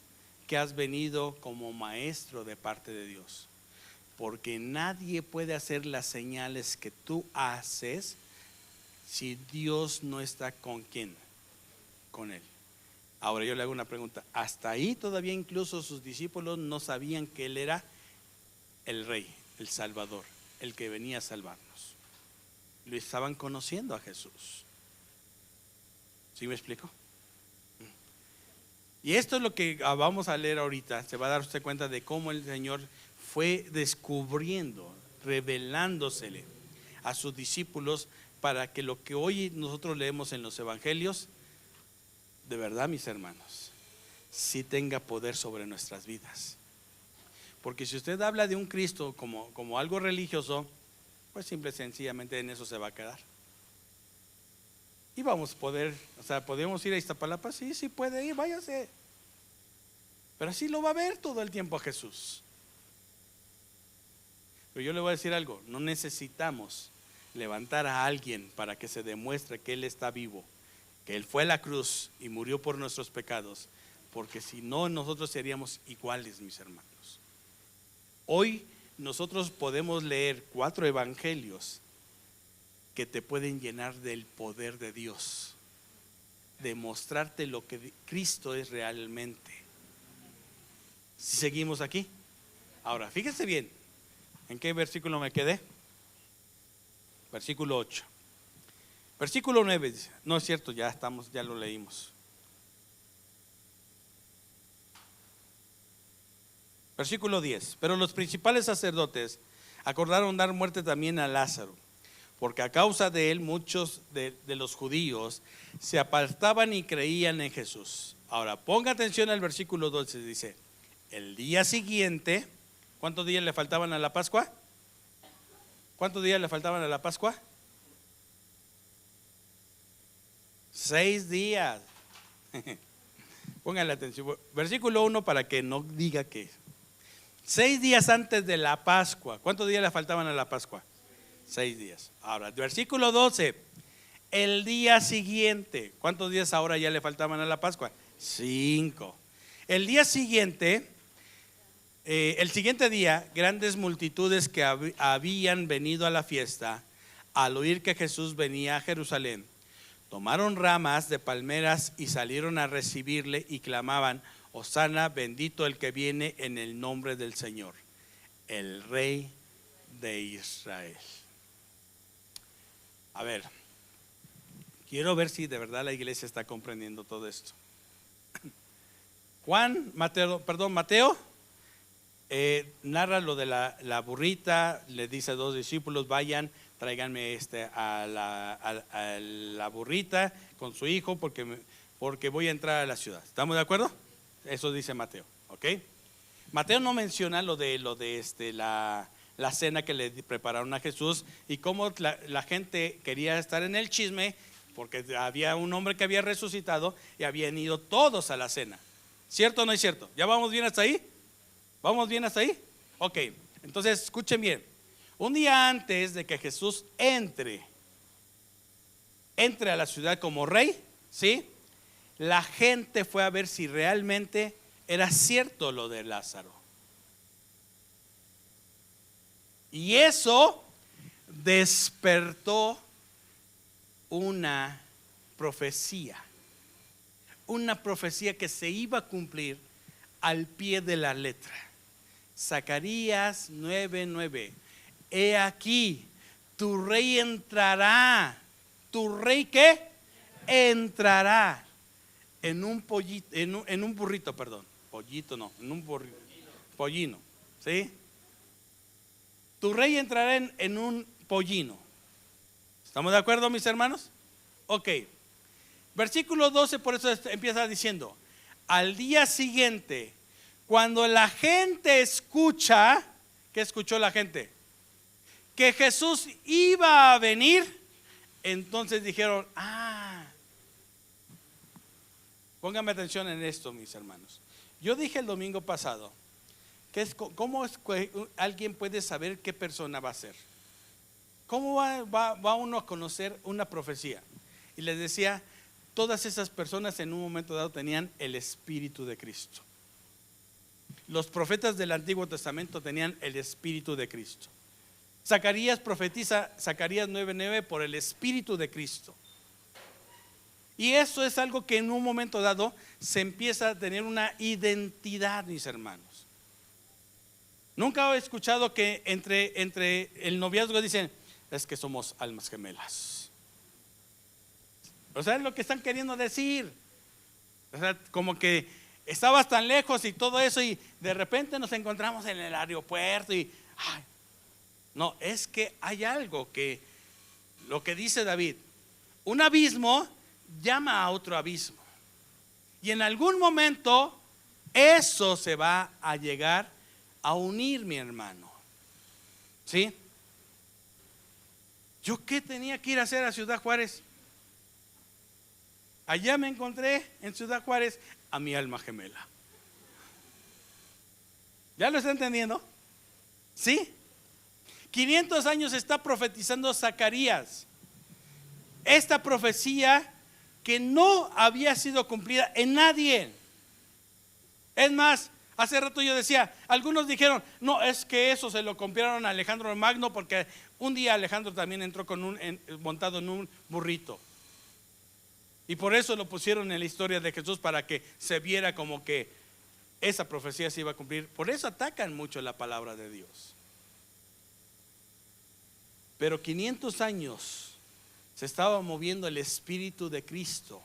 que has venido como maestro de parte de Dios, porque nadie puede hacer las señales que tú haces si Dios no está con ¿quién? Con él. Ahora yo le hago una pregunta. Hasta ahí todavía incluso sus discípulos no sabían que él era el Rey, el Salvador, el que venía a salvarnos. Lo estaban conociendo a Jesús. ¿Sí me explico? Y esto es lo que vamos a leer ahorita. Se va a dar usted cuenta de cómo el Señor fue descubriendo, revelándosele a sus discípulos para que lo que hoy nosotros leemos en los evangelios, de verdad, mis hermanos, sí tenga poder sobre nuestras vidas. Porque si usted habla de un Cristo como algo religioso, pues simple y sencillamente en eso se va a quedar. Y vamos a poder, podemos ir a Iztapalapa, sí puede ir, váyase. Pero así lo va a ver todo el tiempo a Jesús. Pero yo le voy a decir algo, no necesitamos levantar a alguien para que se demuestre que Él está vivo, que Él fue a la cruz y murió por nuestros pecados, porque si no nosotros seríamos iguales, mis hermanos. Hoy nosotros podemos leer 4 evangelios que te pueden llenar del poder de Dios, demostrarte lo que Cristo es realmente. Si seguimos aquí. Ahora, fíjense bien, ¿en qué versículo me quedé? Versículo 8. Versículo 9 dice, no es cierto, ya lo leímos. Versículo 10. Pero los principales sacerdotes acordaron dar muerte también a Lázaro, porque a causa de él muchos de los judíos se apartaban y creían en Jesús. Ahora ponga atención al versículo 12, dice: el día siguiente, ¿cuántos días le faltaban a la Pascua? ¿Cuántos días le faltaban a la Pascua? 6 días. Póngale atención. Versículo 1 para que no diga que 6 días antes de la Pascua. ¿Cuántos días le faltaban a la Pascua? 6 días. Ahora, versículo 12. El día siguiente. ¿Cuántos días ahora ya le faltaban a la Pascua? 5. El día siguiente, el siguiente día, grandes multitudes que habían venido a la fiesta, al oír que Jesús venía a Jerusalén, tomaron ramas de palmeras y salieron a recibirle y clamaban: Hosana, bendito el que viene en el nombre del Señor, el Rey de Israel. A ver, quiero ver si de verdad la iglesia está comprendiendo todo esto. Mateo narra lo de la burrita, le dice a 2 discípulos: vayan, tráiganme a la burrita con su hijo porque voy a entrar a la ciudad. ¿Estamos de acuerdo? Eso dice Mateo, ¿ok? Mateo no menciona lo de la cena que le prepararon a Jesús y cómo la gente quería estar en el chisme porque había un hombre que había resucitado y habían ido todos a la cena. ¿Cierto o no es cierto? ¿Ya vamos bien hasta ahí? ¿Vamos bien hasta ahí? Ok, entonces escuchen bien. Un día antes de que Jesús entre a la ciudad como rey, ¿sí? La gente fue a ver si realmente era cierto lo de Lázaro. Y eso despertó una profecía que se iba a cumplir al pie de la letra. Zacarías 9:9. He aquí, tu rey entrará. ¿Tu rey qué? Entrará en un pollito, en un burrito, perdón. Pollito no, en un burrito. Pollino, ¿sí? Tu rey entrará en un pollino. ¿Estamos de acuerdo, mis hermanos? Ok. Versículo 12, por eso empieza diciendo: al día siguiente, cuando la gente escucha, ¿qué escuchó la gente? Que Jesús iba a venir. Entonces dijeron: pónganme atención en esto, mis hermanos. Yo dije el domingo pasado que ¿cómo es que alguien puede saber qué persona va a ser? ¿Cómo va uno a conocer una profecía? Y les decía, todas esas personas en un momento dado tenían el Espíritu de Cristo. Los profetas del Antiguo Testamento tenían el Espíritu de Cristo. Zacarías profetiza, Zacarías 9:9, por el Espíritu de Cristo. Y eso es algo que en un momento dado se empieza a tener una identidad, mis hermanos. Nunca he escuchado que entre el noviazgo dicen: es que somos almas gemelas. O sea, es lo que están queriendo decir. O sea, como que estabas tan lejos y todo eso, y de repente nos encontramos en el aeropuerto y no, es que hay algo que, lo que dice David, un abismo llama a otro abismo, y en algún momento eso se va a llegar a unir, mi hermano. ¿Sí? ¿Yo qué tenía que ir a hacer a Ciudad Juárez? Allá me encontré en Ciudad Juárez a mi alma gemela. ¿Ya lo está entendiendo? ¿Sí? 500 años está profetizando Zacarías. Esta profecía que no había sido cumplida en nadie. Es más, hace rato yo decía, algunos dijeron: no, es que eso se lo compraron a Alejandro Magno, porque un día Alejandro también entró montado en un burrito. Y por eso lo pusieron en la historia de Jesús, para que se viera como que esa profecía se iba a cumplir. Por eso atacan mucho la palabra de Dios. Pero 500 años se estaba moviendo el Espíritu de Cristo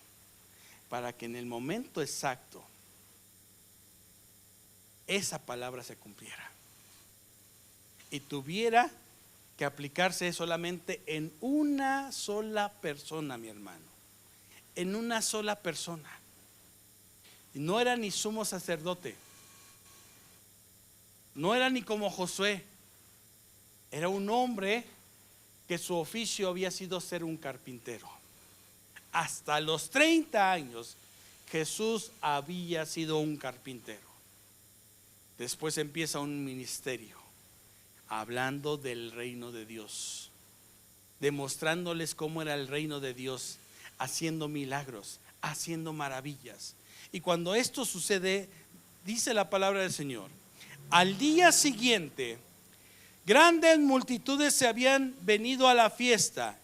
para que en el momento exacto esa palabra se cumpliera y tuviera que aplicarse solamente en una sola persona, mi hermano. En una sola persona. Y no era ni sumo sacerdote, no era ni como Josué. Era un hombre que su oficio había sido ser un carpintero. Hasta los 30 años Jesús había sido un carpintero. Después empieza un ministerio hablando del reino de Dios, demostrándoles cómo era el reino de Dios, haciendo milagros, haciendo maravillas. Y cuando esto sucede, dice la palabra del Señor: al día siguiente, grandes multitudes se habían venido a la fiesta.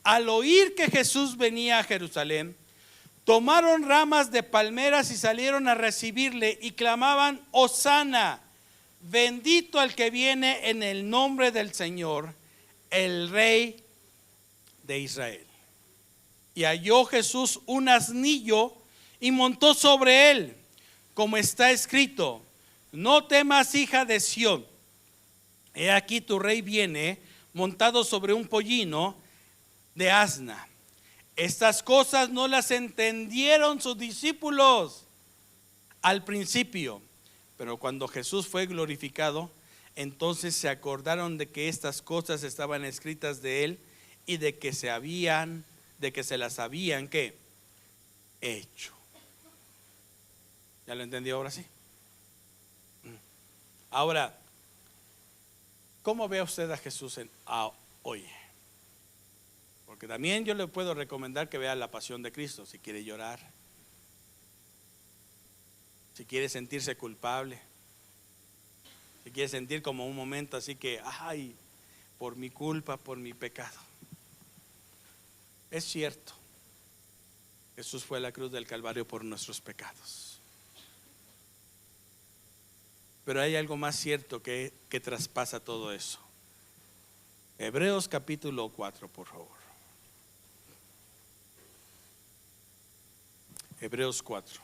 Al oír que Jesús venía a Jerusalén, tomaron ramas de palmeras y salieron a recibirle y clamaban: Hosana, bendito el que viene en el nombre del Señor, el Rey de Israel. Y halló Jesús un asnillo y montó sobre él, como está escrito: no temas, hija de Sión, he aquí tu rey viene montado sobre un pollino de asna. Estas cosas no las entendieron sus discípulos al principio, pero cuando Jesús fue glorificado, entonces se acordaron de que estas cosas estaban escritas de él y de que se habían de que se las habían ¿qué? Hecho. ¿Ya lo entendió ahora sí? Ahora, ¿cómo ve usted a Jesús hoy? Porque también yo le puedo recomendar que vea la pasión de Cristo si quiere llorar, si quiere sentirse culpable, si quiere sentir como un momento así que, ay, por mi culpa, por mi pecado. Es cierto, Jesús fue a la cruz del Calvario por nuestros pecados. Pero hay algo más cierto que traspasa todo eso. Hebreos capítulo 4, por favor. Hebreos 4.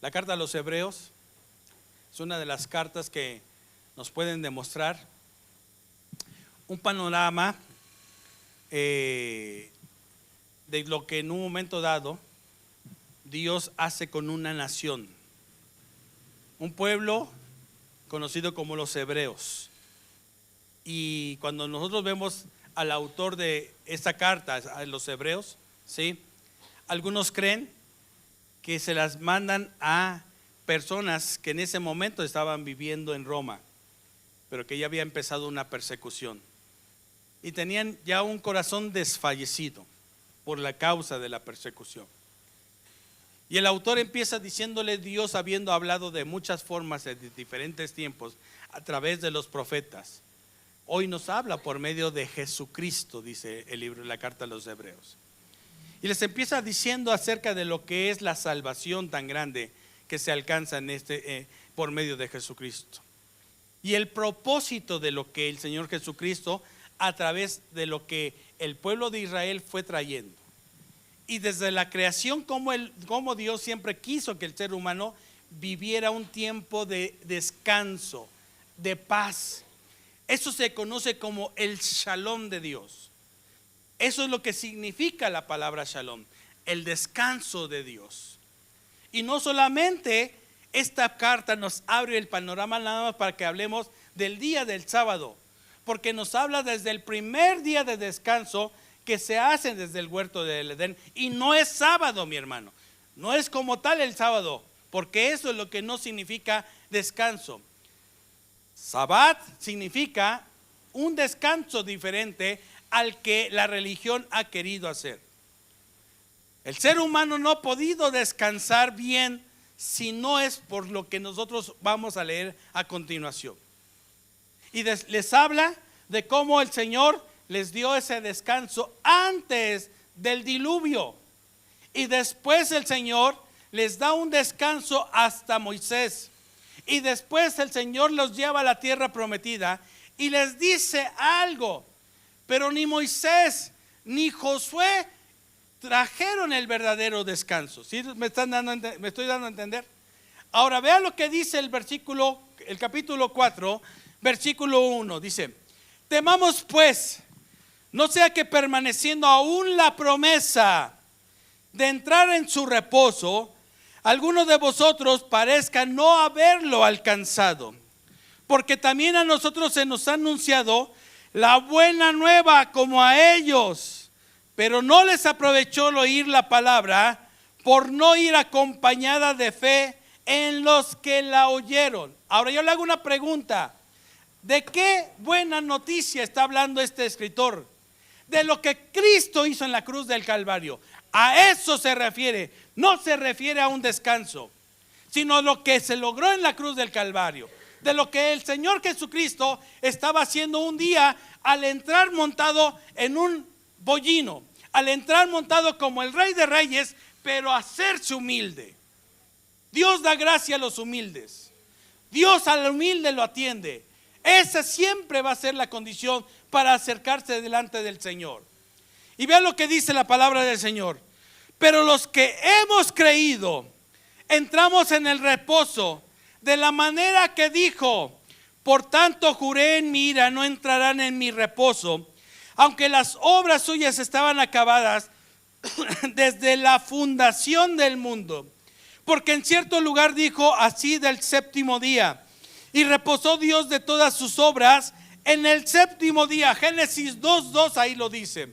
La carta a los Hebreos es una de las cartas que nos pueden demostrar un panorama de lo que en un momento dado Dios hace con una nación, un pueblo conocido como los hebreos. Y cuando nosotros vemos al autor de esta carta a los hebreos, ¿sí? Algunos creen que se las mandan a personas que en ese momento estaban viviendo en Roma, pero que ya había empezado una persecución y tenían ya un corazón desfallecido por la causa de la persecución. Y el autor empieza diciéndole: Dios, habiendo hablado de muchas formas de diferentes tiempos a través de los profetas, hoy nos habla por medio de Jesucristo, dice el libro, la carta a los Hebreos. Y les empieza diciendo acerca de lo que es la salvación tan grande que se alcanza en por medio de Jesucristo. Y el propósito de lo que el Señor Jesucristo, a través de lo que el pueblo de Israel fue trayendo. Y desde la creación, como Dios siempre quiso que el ser humano viviera un tiempo de descanso, de paz. Eso se conoce como el Shalom de Dios. Eso es lo que significa la palabra Shalom, el descanso de Dios. Y no solamente esta carta nos abre el panorama nada más para que hablemos del día del sábado, porque nos habla desde el primer día de descanso que se hace desde el huerto del Edén. Y no es sábado, mi hermano, no es como tal el sábado, porque eso es lo que no significa descanso. Sabbat significa un descanso diferente al que la religión ha querido hacer. El ser humano no ha podido descansar bien si no es por lo que nosotros vamos a leer a continuación. Y les habla de cómo el Señor les dio ese descanso antes del diluvio. Y después el Señor les da un descanso hasta Moisés. Y después el Señor los lleva a la tierra prometida y les dice algo. Pero ni Moisés ni Josué trajeron el verdadero descanso. ¿Sí? ¿Me estoy dando a entender? Ahora vean lo que dice el capítulo 4, versículo 1. Dice: temamos pues, no sea que permaneciendo aún la promesa de entrar en su reposo, algunos de vosotros parezca no haberlo alcanzado. Porque también a nosotros se nos ha anunciado la buena nueva como a ellos, pero no les aprovechó el oír la palabra por no ir acompañada de fe en los que la oyeron. Ahora yo le hago una pregunta: ¿de qué buena noticia está hablando este escritor? De lo que Cristo hizo en la cruz del Calvario. A eso se refiere, no se refiere a un descanso, sino lo que se logró en la cruz del Calvario. De lo que el Señor Jesucristo estaba haciendo un día al entrar montado en un pollino, al entrar montado como el Rey de Reyes, pero hacerse humilde. Dios da gracia a los humildes. Dios al humilde lo atiende. Esa siempre va a ser la condición para acercarse delante del Señor. Y vean lo que dice la palabra del Señor: pero los que hemos creído entramos en el reposo, de la manera que dijo: por tanto juré en mi ira, no entrarán en mi reposo, aunque las obras suyas estaban acabadas, desde la fundación del mundo. Porque en cierto lugar dijo así del séptimo día, y reposó Dios de todas sus obras en el séptimo día. Génesis 2:2 ahí lo dice.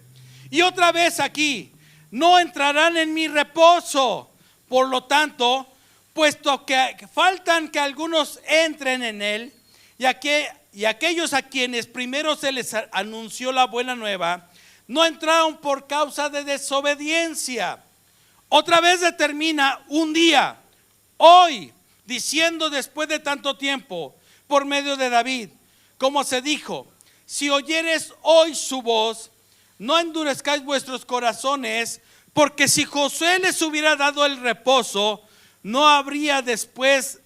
Y otra vez aquí, no entrarán en mi reposo. Por lo tanto, puesto que faltan que algunos entren en él, y aquellos a quienes primero se les anunció la buena nueva, no entraron por causa de desobediencia. Otra vez determina un día, hoy, diciendo después de tanto tiempo, por medio de David, como se dijo, si oyeres hoy su voz, no endurezcáis vuestros corazones, porque si Josué les hubiera dado el reposo, no habría después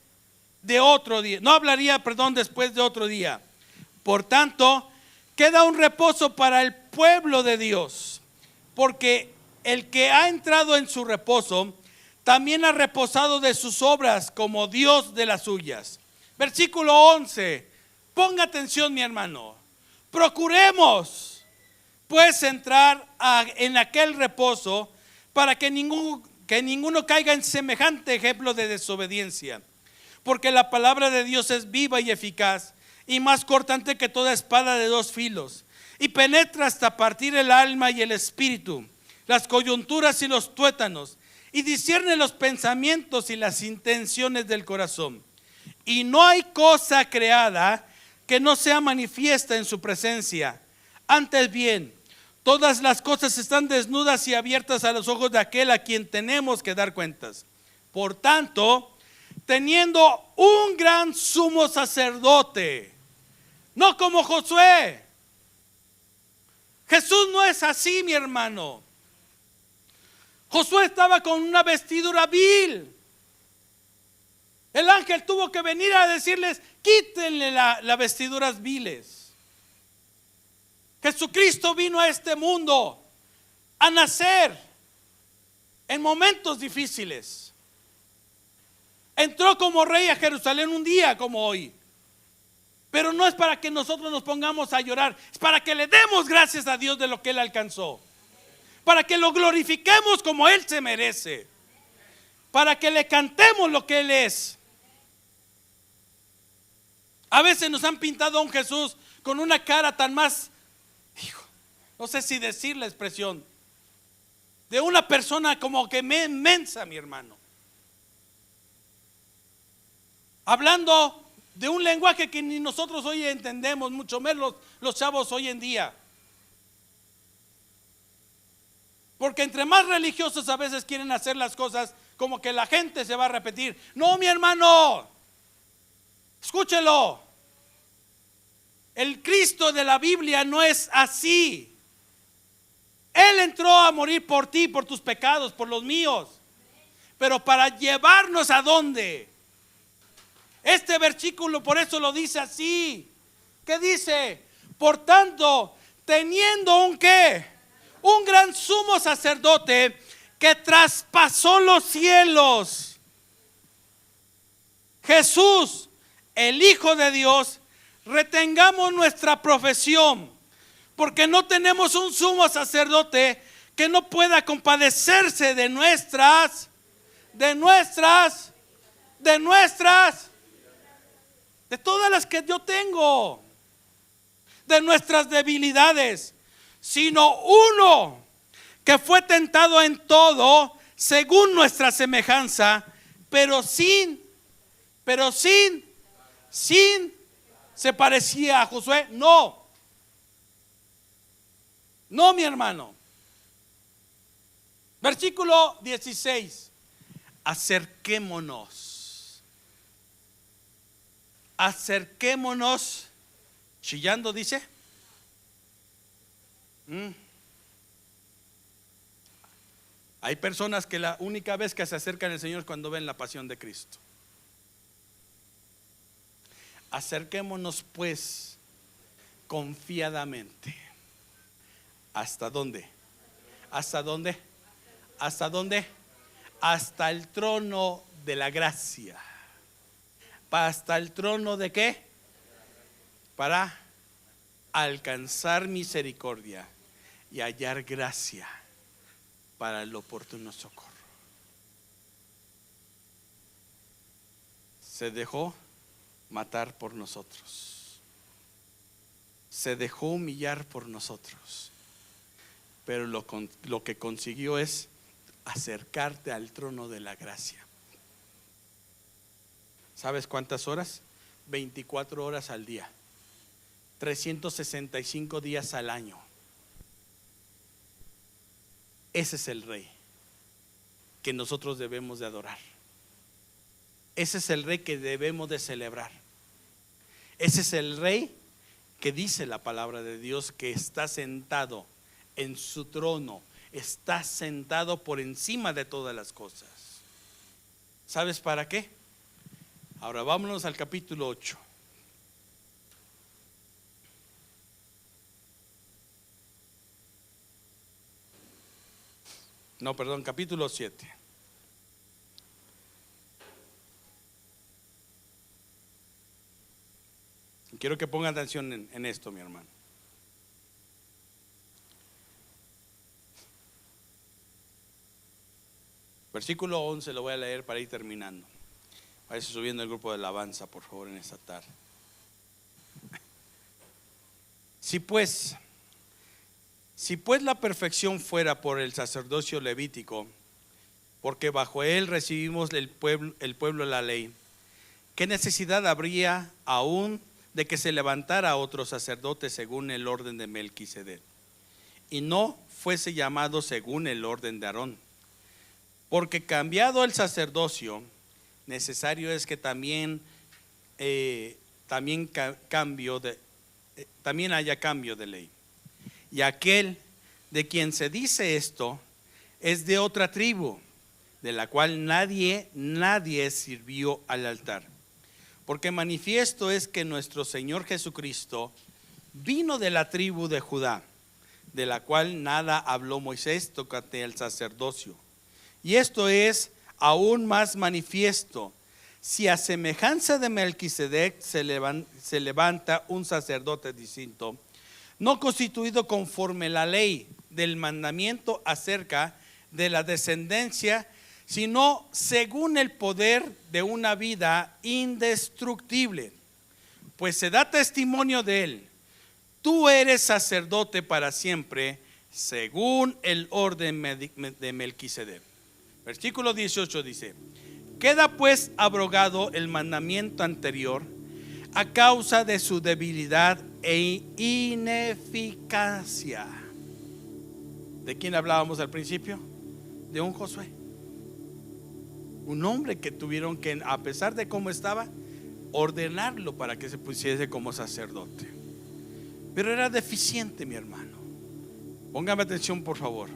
de otro día, no hablaría, después de otro día. Por tanto, queda un reposo para el pueblo de Dios, porque el que ha entrado en su reposo, también ha reposado de sus obras como Dios de las suyas. Versículo 11, ponga atención mi hermano, procuremos pues entrar en aquel reposo para que ninguno caiga en semejante ejemplo de desobediencia. Porque la palabra de Dios es viva y eficaz y más cortante que toda espada de dos filos, y penetra hasta partir el alma y el espíritu, las coyunturas y los tuétanos, y discierne los pensamientos y las intenciones del corazón. Y no hay cosa creada que no sea manifiesta en su presencia. Antes bien, todas las cosas están desnudas y abiertas a los ojos de aquel a quien tenemos que dar cuentas. Por tanto, teniendo un gran sumo sacerdote, no como Josué. Jesús no es así, mi hermano. Josué estaba con una vestidura vil. El ángel tuvo que venir a decirles, quítenle las vestiduras viles. Jesucristo vino a este mundo a nacer en momentos difíciles. Entró como rey a Jerusalén un día como hoy. Pero no es para que nosotros nos pongamos a llorar, es para que le demos gracias a Dios de lo que Él alcanzó. Para que lo glorifiquemos como Él se merece. Para que le cantemos lo que Él es. A veces nos han pintado a un Jesús con una cara tan más, no sé si decir la expresión, de una persona como que mensa, mi hermano. Hablando de un lenguaje que ni nosotros hoy entendemos, mucho menos los chavos hoy en día. Porque entre más religiosos a veces quieren hacer las cosas como que la gente se va a repetir. No, mi hermano, escúchelo. El Cristo de la Biblia no es así. Él entró a morir por ti, por tus pecados, por los míos. Pero para llevarnos ¿a dónde? Este versículo por eso lo dice así. ¿Qué dice? Por tanto, teniendo un ¿qué? Un gran sumo sacerdote que traspasó los cielos. Jesús, el Hijo de Dios, retengamos nuestra profesión, porque no tenemos un sumo sacerdote que no pueda compadecerse de todas las que yo tengo, de nuestras debilidades, sino uno que fue tentado en todo según nuestra semejanza, pero sin se parecía a Josué. No, mi hermano. Versículo 16. Acerquémonos, chillando dice. Hay personas que la única vez que se acercan al Señor es cuando ven la pasión de Cristo. Acerquémonos pues confiadamente. ¿Hasta dónde? ¿Hasta dónde? ¿Hasta dónde? Hasta el trono de la gracia. ¿Hasta el trono de qué? Para alcanzar misericordia y hallar gracia para el oportuno socorro. Se dejó matar por nosotros, se dejó humillar por nosotros, pero lo que consiguió es acercarte al trono de la gracia. ¿Sabes cuántas horas? 24 horas al día, 365 días al año. Ese es el Rey que nosotros debemos de adorar. Ese es el Rey que debemos de celebrar. Ese es el Rey que dice la palabra de Dios que está sentado en su trono, está sentado por encima de todas las cosas. ¿Sabes para qué? Ahora vámonos al capítulo 8. No, perdón, capítulo 7. Quiero que pongan atención en esto, mi hermano. Versículo 11 lo voy a leer para ir terminando. Vaya subiendo el grupo de alabanza, por favor, en esta tarde. Si pues la perfección fuera por el sacerdocio levítico, porque bajo él recibimos el pueblo la ley, ¿qué necesidad habría aún de que se levantara otro sacerdote según el orden de Melquisedec, y no fuese llamado según el orden de Aarón? Porque cambiado el sacerdocio, necesario es que también haya cambio de ley. Y aquel de quien se dice esto es de otra tribu, de la cual nadie sirvió al altar. Porque manifiesto es que nuestro Señor Jesucristo vino de la tribu de Judá, de la cual nada habló Moisés tocante al sacerdocio. Y esto es aún más manifiesto, si a semejanza de Melquisedec se levanta un sacerdote distinto, no constituido conforme la ley del mandamiento acerca de la descendencia, sino según el poder de una vida indestructible, pues se da testimonio de él: tú eres sacerdote para siempre, según el orden de Melquisedec. Versículo 18 dice: queda pues abrogado el mandamiento anterior a causa de su debilidad e ineficacia. ¿De quién hablábamos al principio? De un Josué, un hombre que tuvieron que, a pesar de cómo estaba, ordenarlo para que se pusiese como sacerdote. Pero era deficiente, mi hermano. Póngame atención, por favor.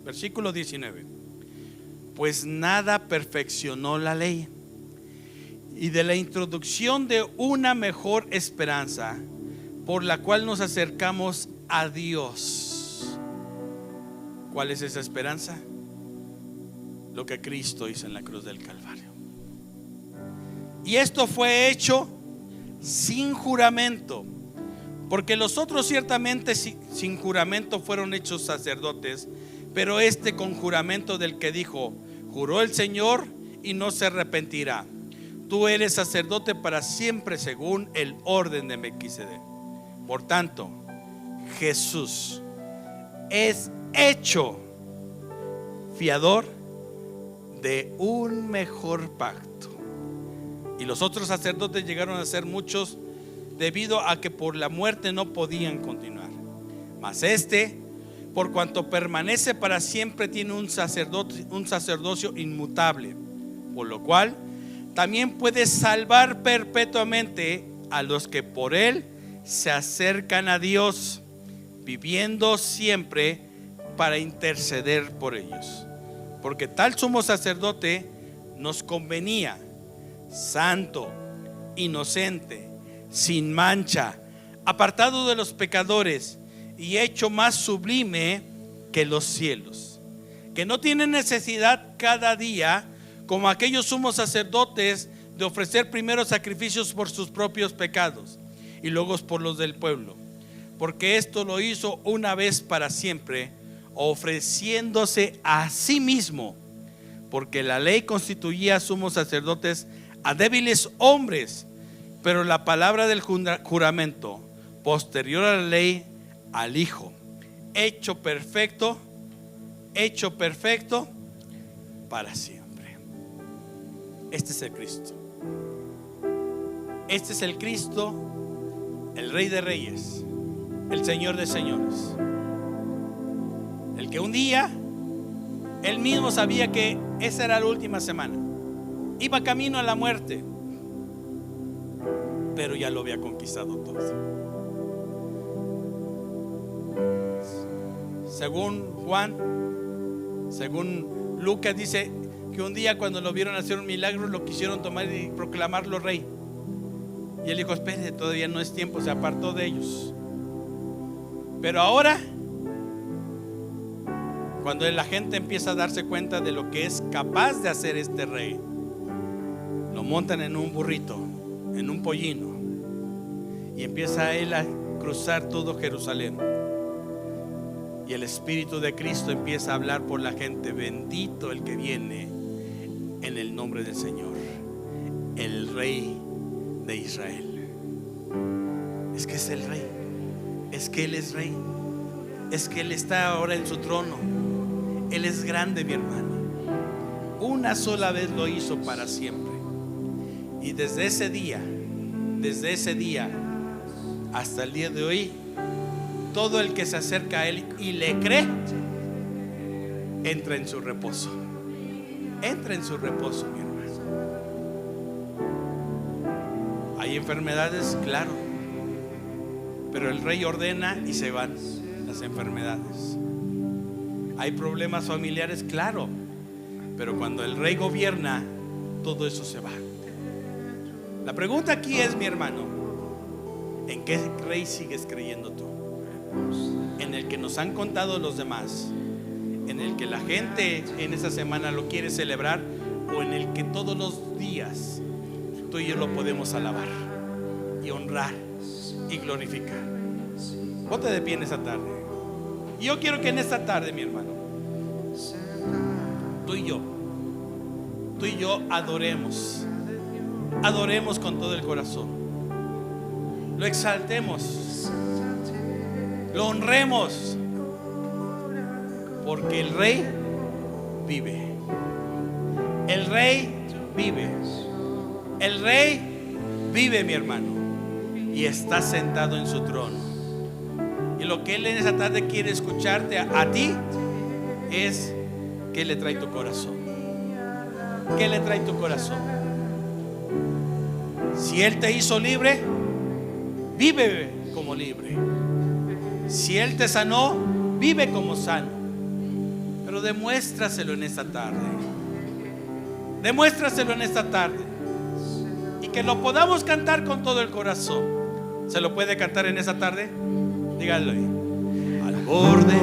Versículo 19. Pues nada perfeccionó la ley, y de la introducción de una mejor esperanza, por la cual nos acercamos a Dios. ¿Cuál es esa esperanza? Lo que Cristo hizo en la cruz del Calvario. Y esto fue hecho sin juramento, porque los otros ciertamente sin juramento fueron hechos sacerdotes, pero este con juramento, del que dijo: juró el Señor y no se arrepentirá, tú eres sacerdote para siempre según el orden de Melquisedec. Por tanto, Jesús es hecho fiador de un mejor pacto. Y los otros sacerdotes llegaron a ser muchos, debido a que por la muerte no podían continuar. Mas este, por cuanto permanece para siempre, tiene un sacerdocio inmutable, por lo cual también puede salvar perpetuamente a los que por él se acercan a Dios, viviendo siempre para interceder por ellos. Porque tal sumo sacerdote nos convenía, santo, inocente, sin mancha, apartado de los pecadores y hecho más sublime que los cielos, que no tiene necesidad cada día, como aquellos sumos sacerdotes, de ofrecer primero sacrificios por sus propios pecados y luego por los del pueblo, porque esto lo hizo una vez para siempre, ofreciéndose a sí mismo, porque la ley constituía sumos sacerdotes a débiles hombres, pero la palabra del juramento posterior a la ley, al Hijo, hecho perfecto para siempre. Este es el Cristo. Este es el Cristo, el Rey de Reyes, el Señor de Señores, el que un día Él mismo sabía que esa era la última semana, iba camino a la muerte, pero ya lo había conquistado todo. Según Juan, según Lucas, dice que un día cuando lo vieron hacer un milagro, lo quisieron tomar y proclamarlo rey, y él dijo: espere, todavía no es tiempo. Se apartó de ellos. Pero ahora, cuando la gente empieza a darse cuenta de lo que es capaz de hacer este rey, lo montan en un burrito, en un pollino, y empieza él a cruzar todo Jerusalén. Y el Espíritu de Cristo empieza a hablar por la gente: bendito el que viene en el nombre del Señor, el Rey de Israel. Es que es el Rey, es que Él es Rey, es que Él está ahora en su trono. Él es grande, mi hermano. Una sola vez lo hizo para siempre. Y desde ese día hasta el día de hoy, todo el que se acerca a Él y le cree, entra en su reposo. Entra en su reposo, mi hermano. Hay enfermedades, claro, pero el Rey ordena y se van las enfermedades. Hay problemas familiares, claro, pero cuando el Rey gobierna, todo eso se va. La pregunta aquí es, mi hermano, ¿en qué Rey sigues creyendo tú? ¿En el que nos han contado los demás? ¿En el que la gente en esta semana lo quiere celebrar? ¿O en el que todos los días tú y yo lo podemos alabar y honrar y glorificar? Ponte de pie en esta tarde. Y yo quiero que en esta tarde, mi hermano, tú y yo adoremos con todo el corazón, lo exaltemos, lo honremos, porque el Rey vive. El Rey vive. El Rey vive, mi hermano, y está sentado en su trono. Y lo que Él en esa tarde quiere escucharte a ti es: ¿qué le trae tu corazón? ¿Qué le trae tu corazón? Si Él te hizo libre, vive como libre. Si Él te sanó, vive como sano. Pero demuéstraselo en esta tarde. Demuéstraselo en esta tarde. Y que lo podamos cantar con todo el corazón. ¿Se lo puede cantar en esa tarde? Díganlo ahí. Al borde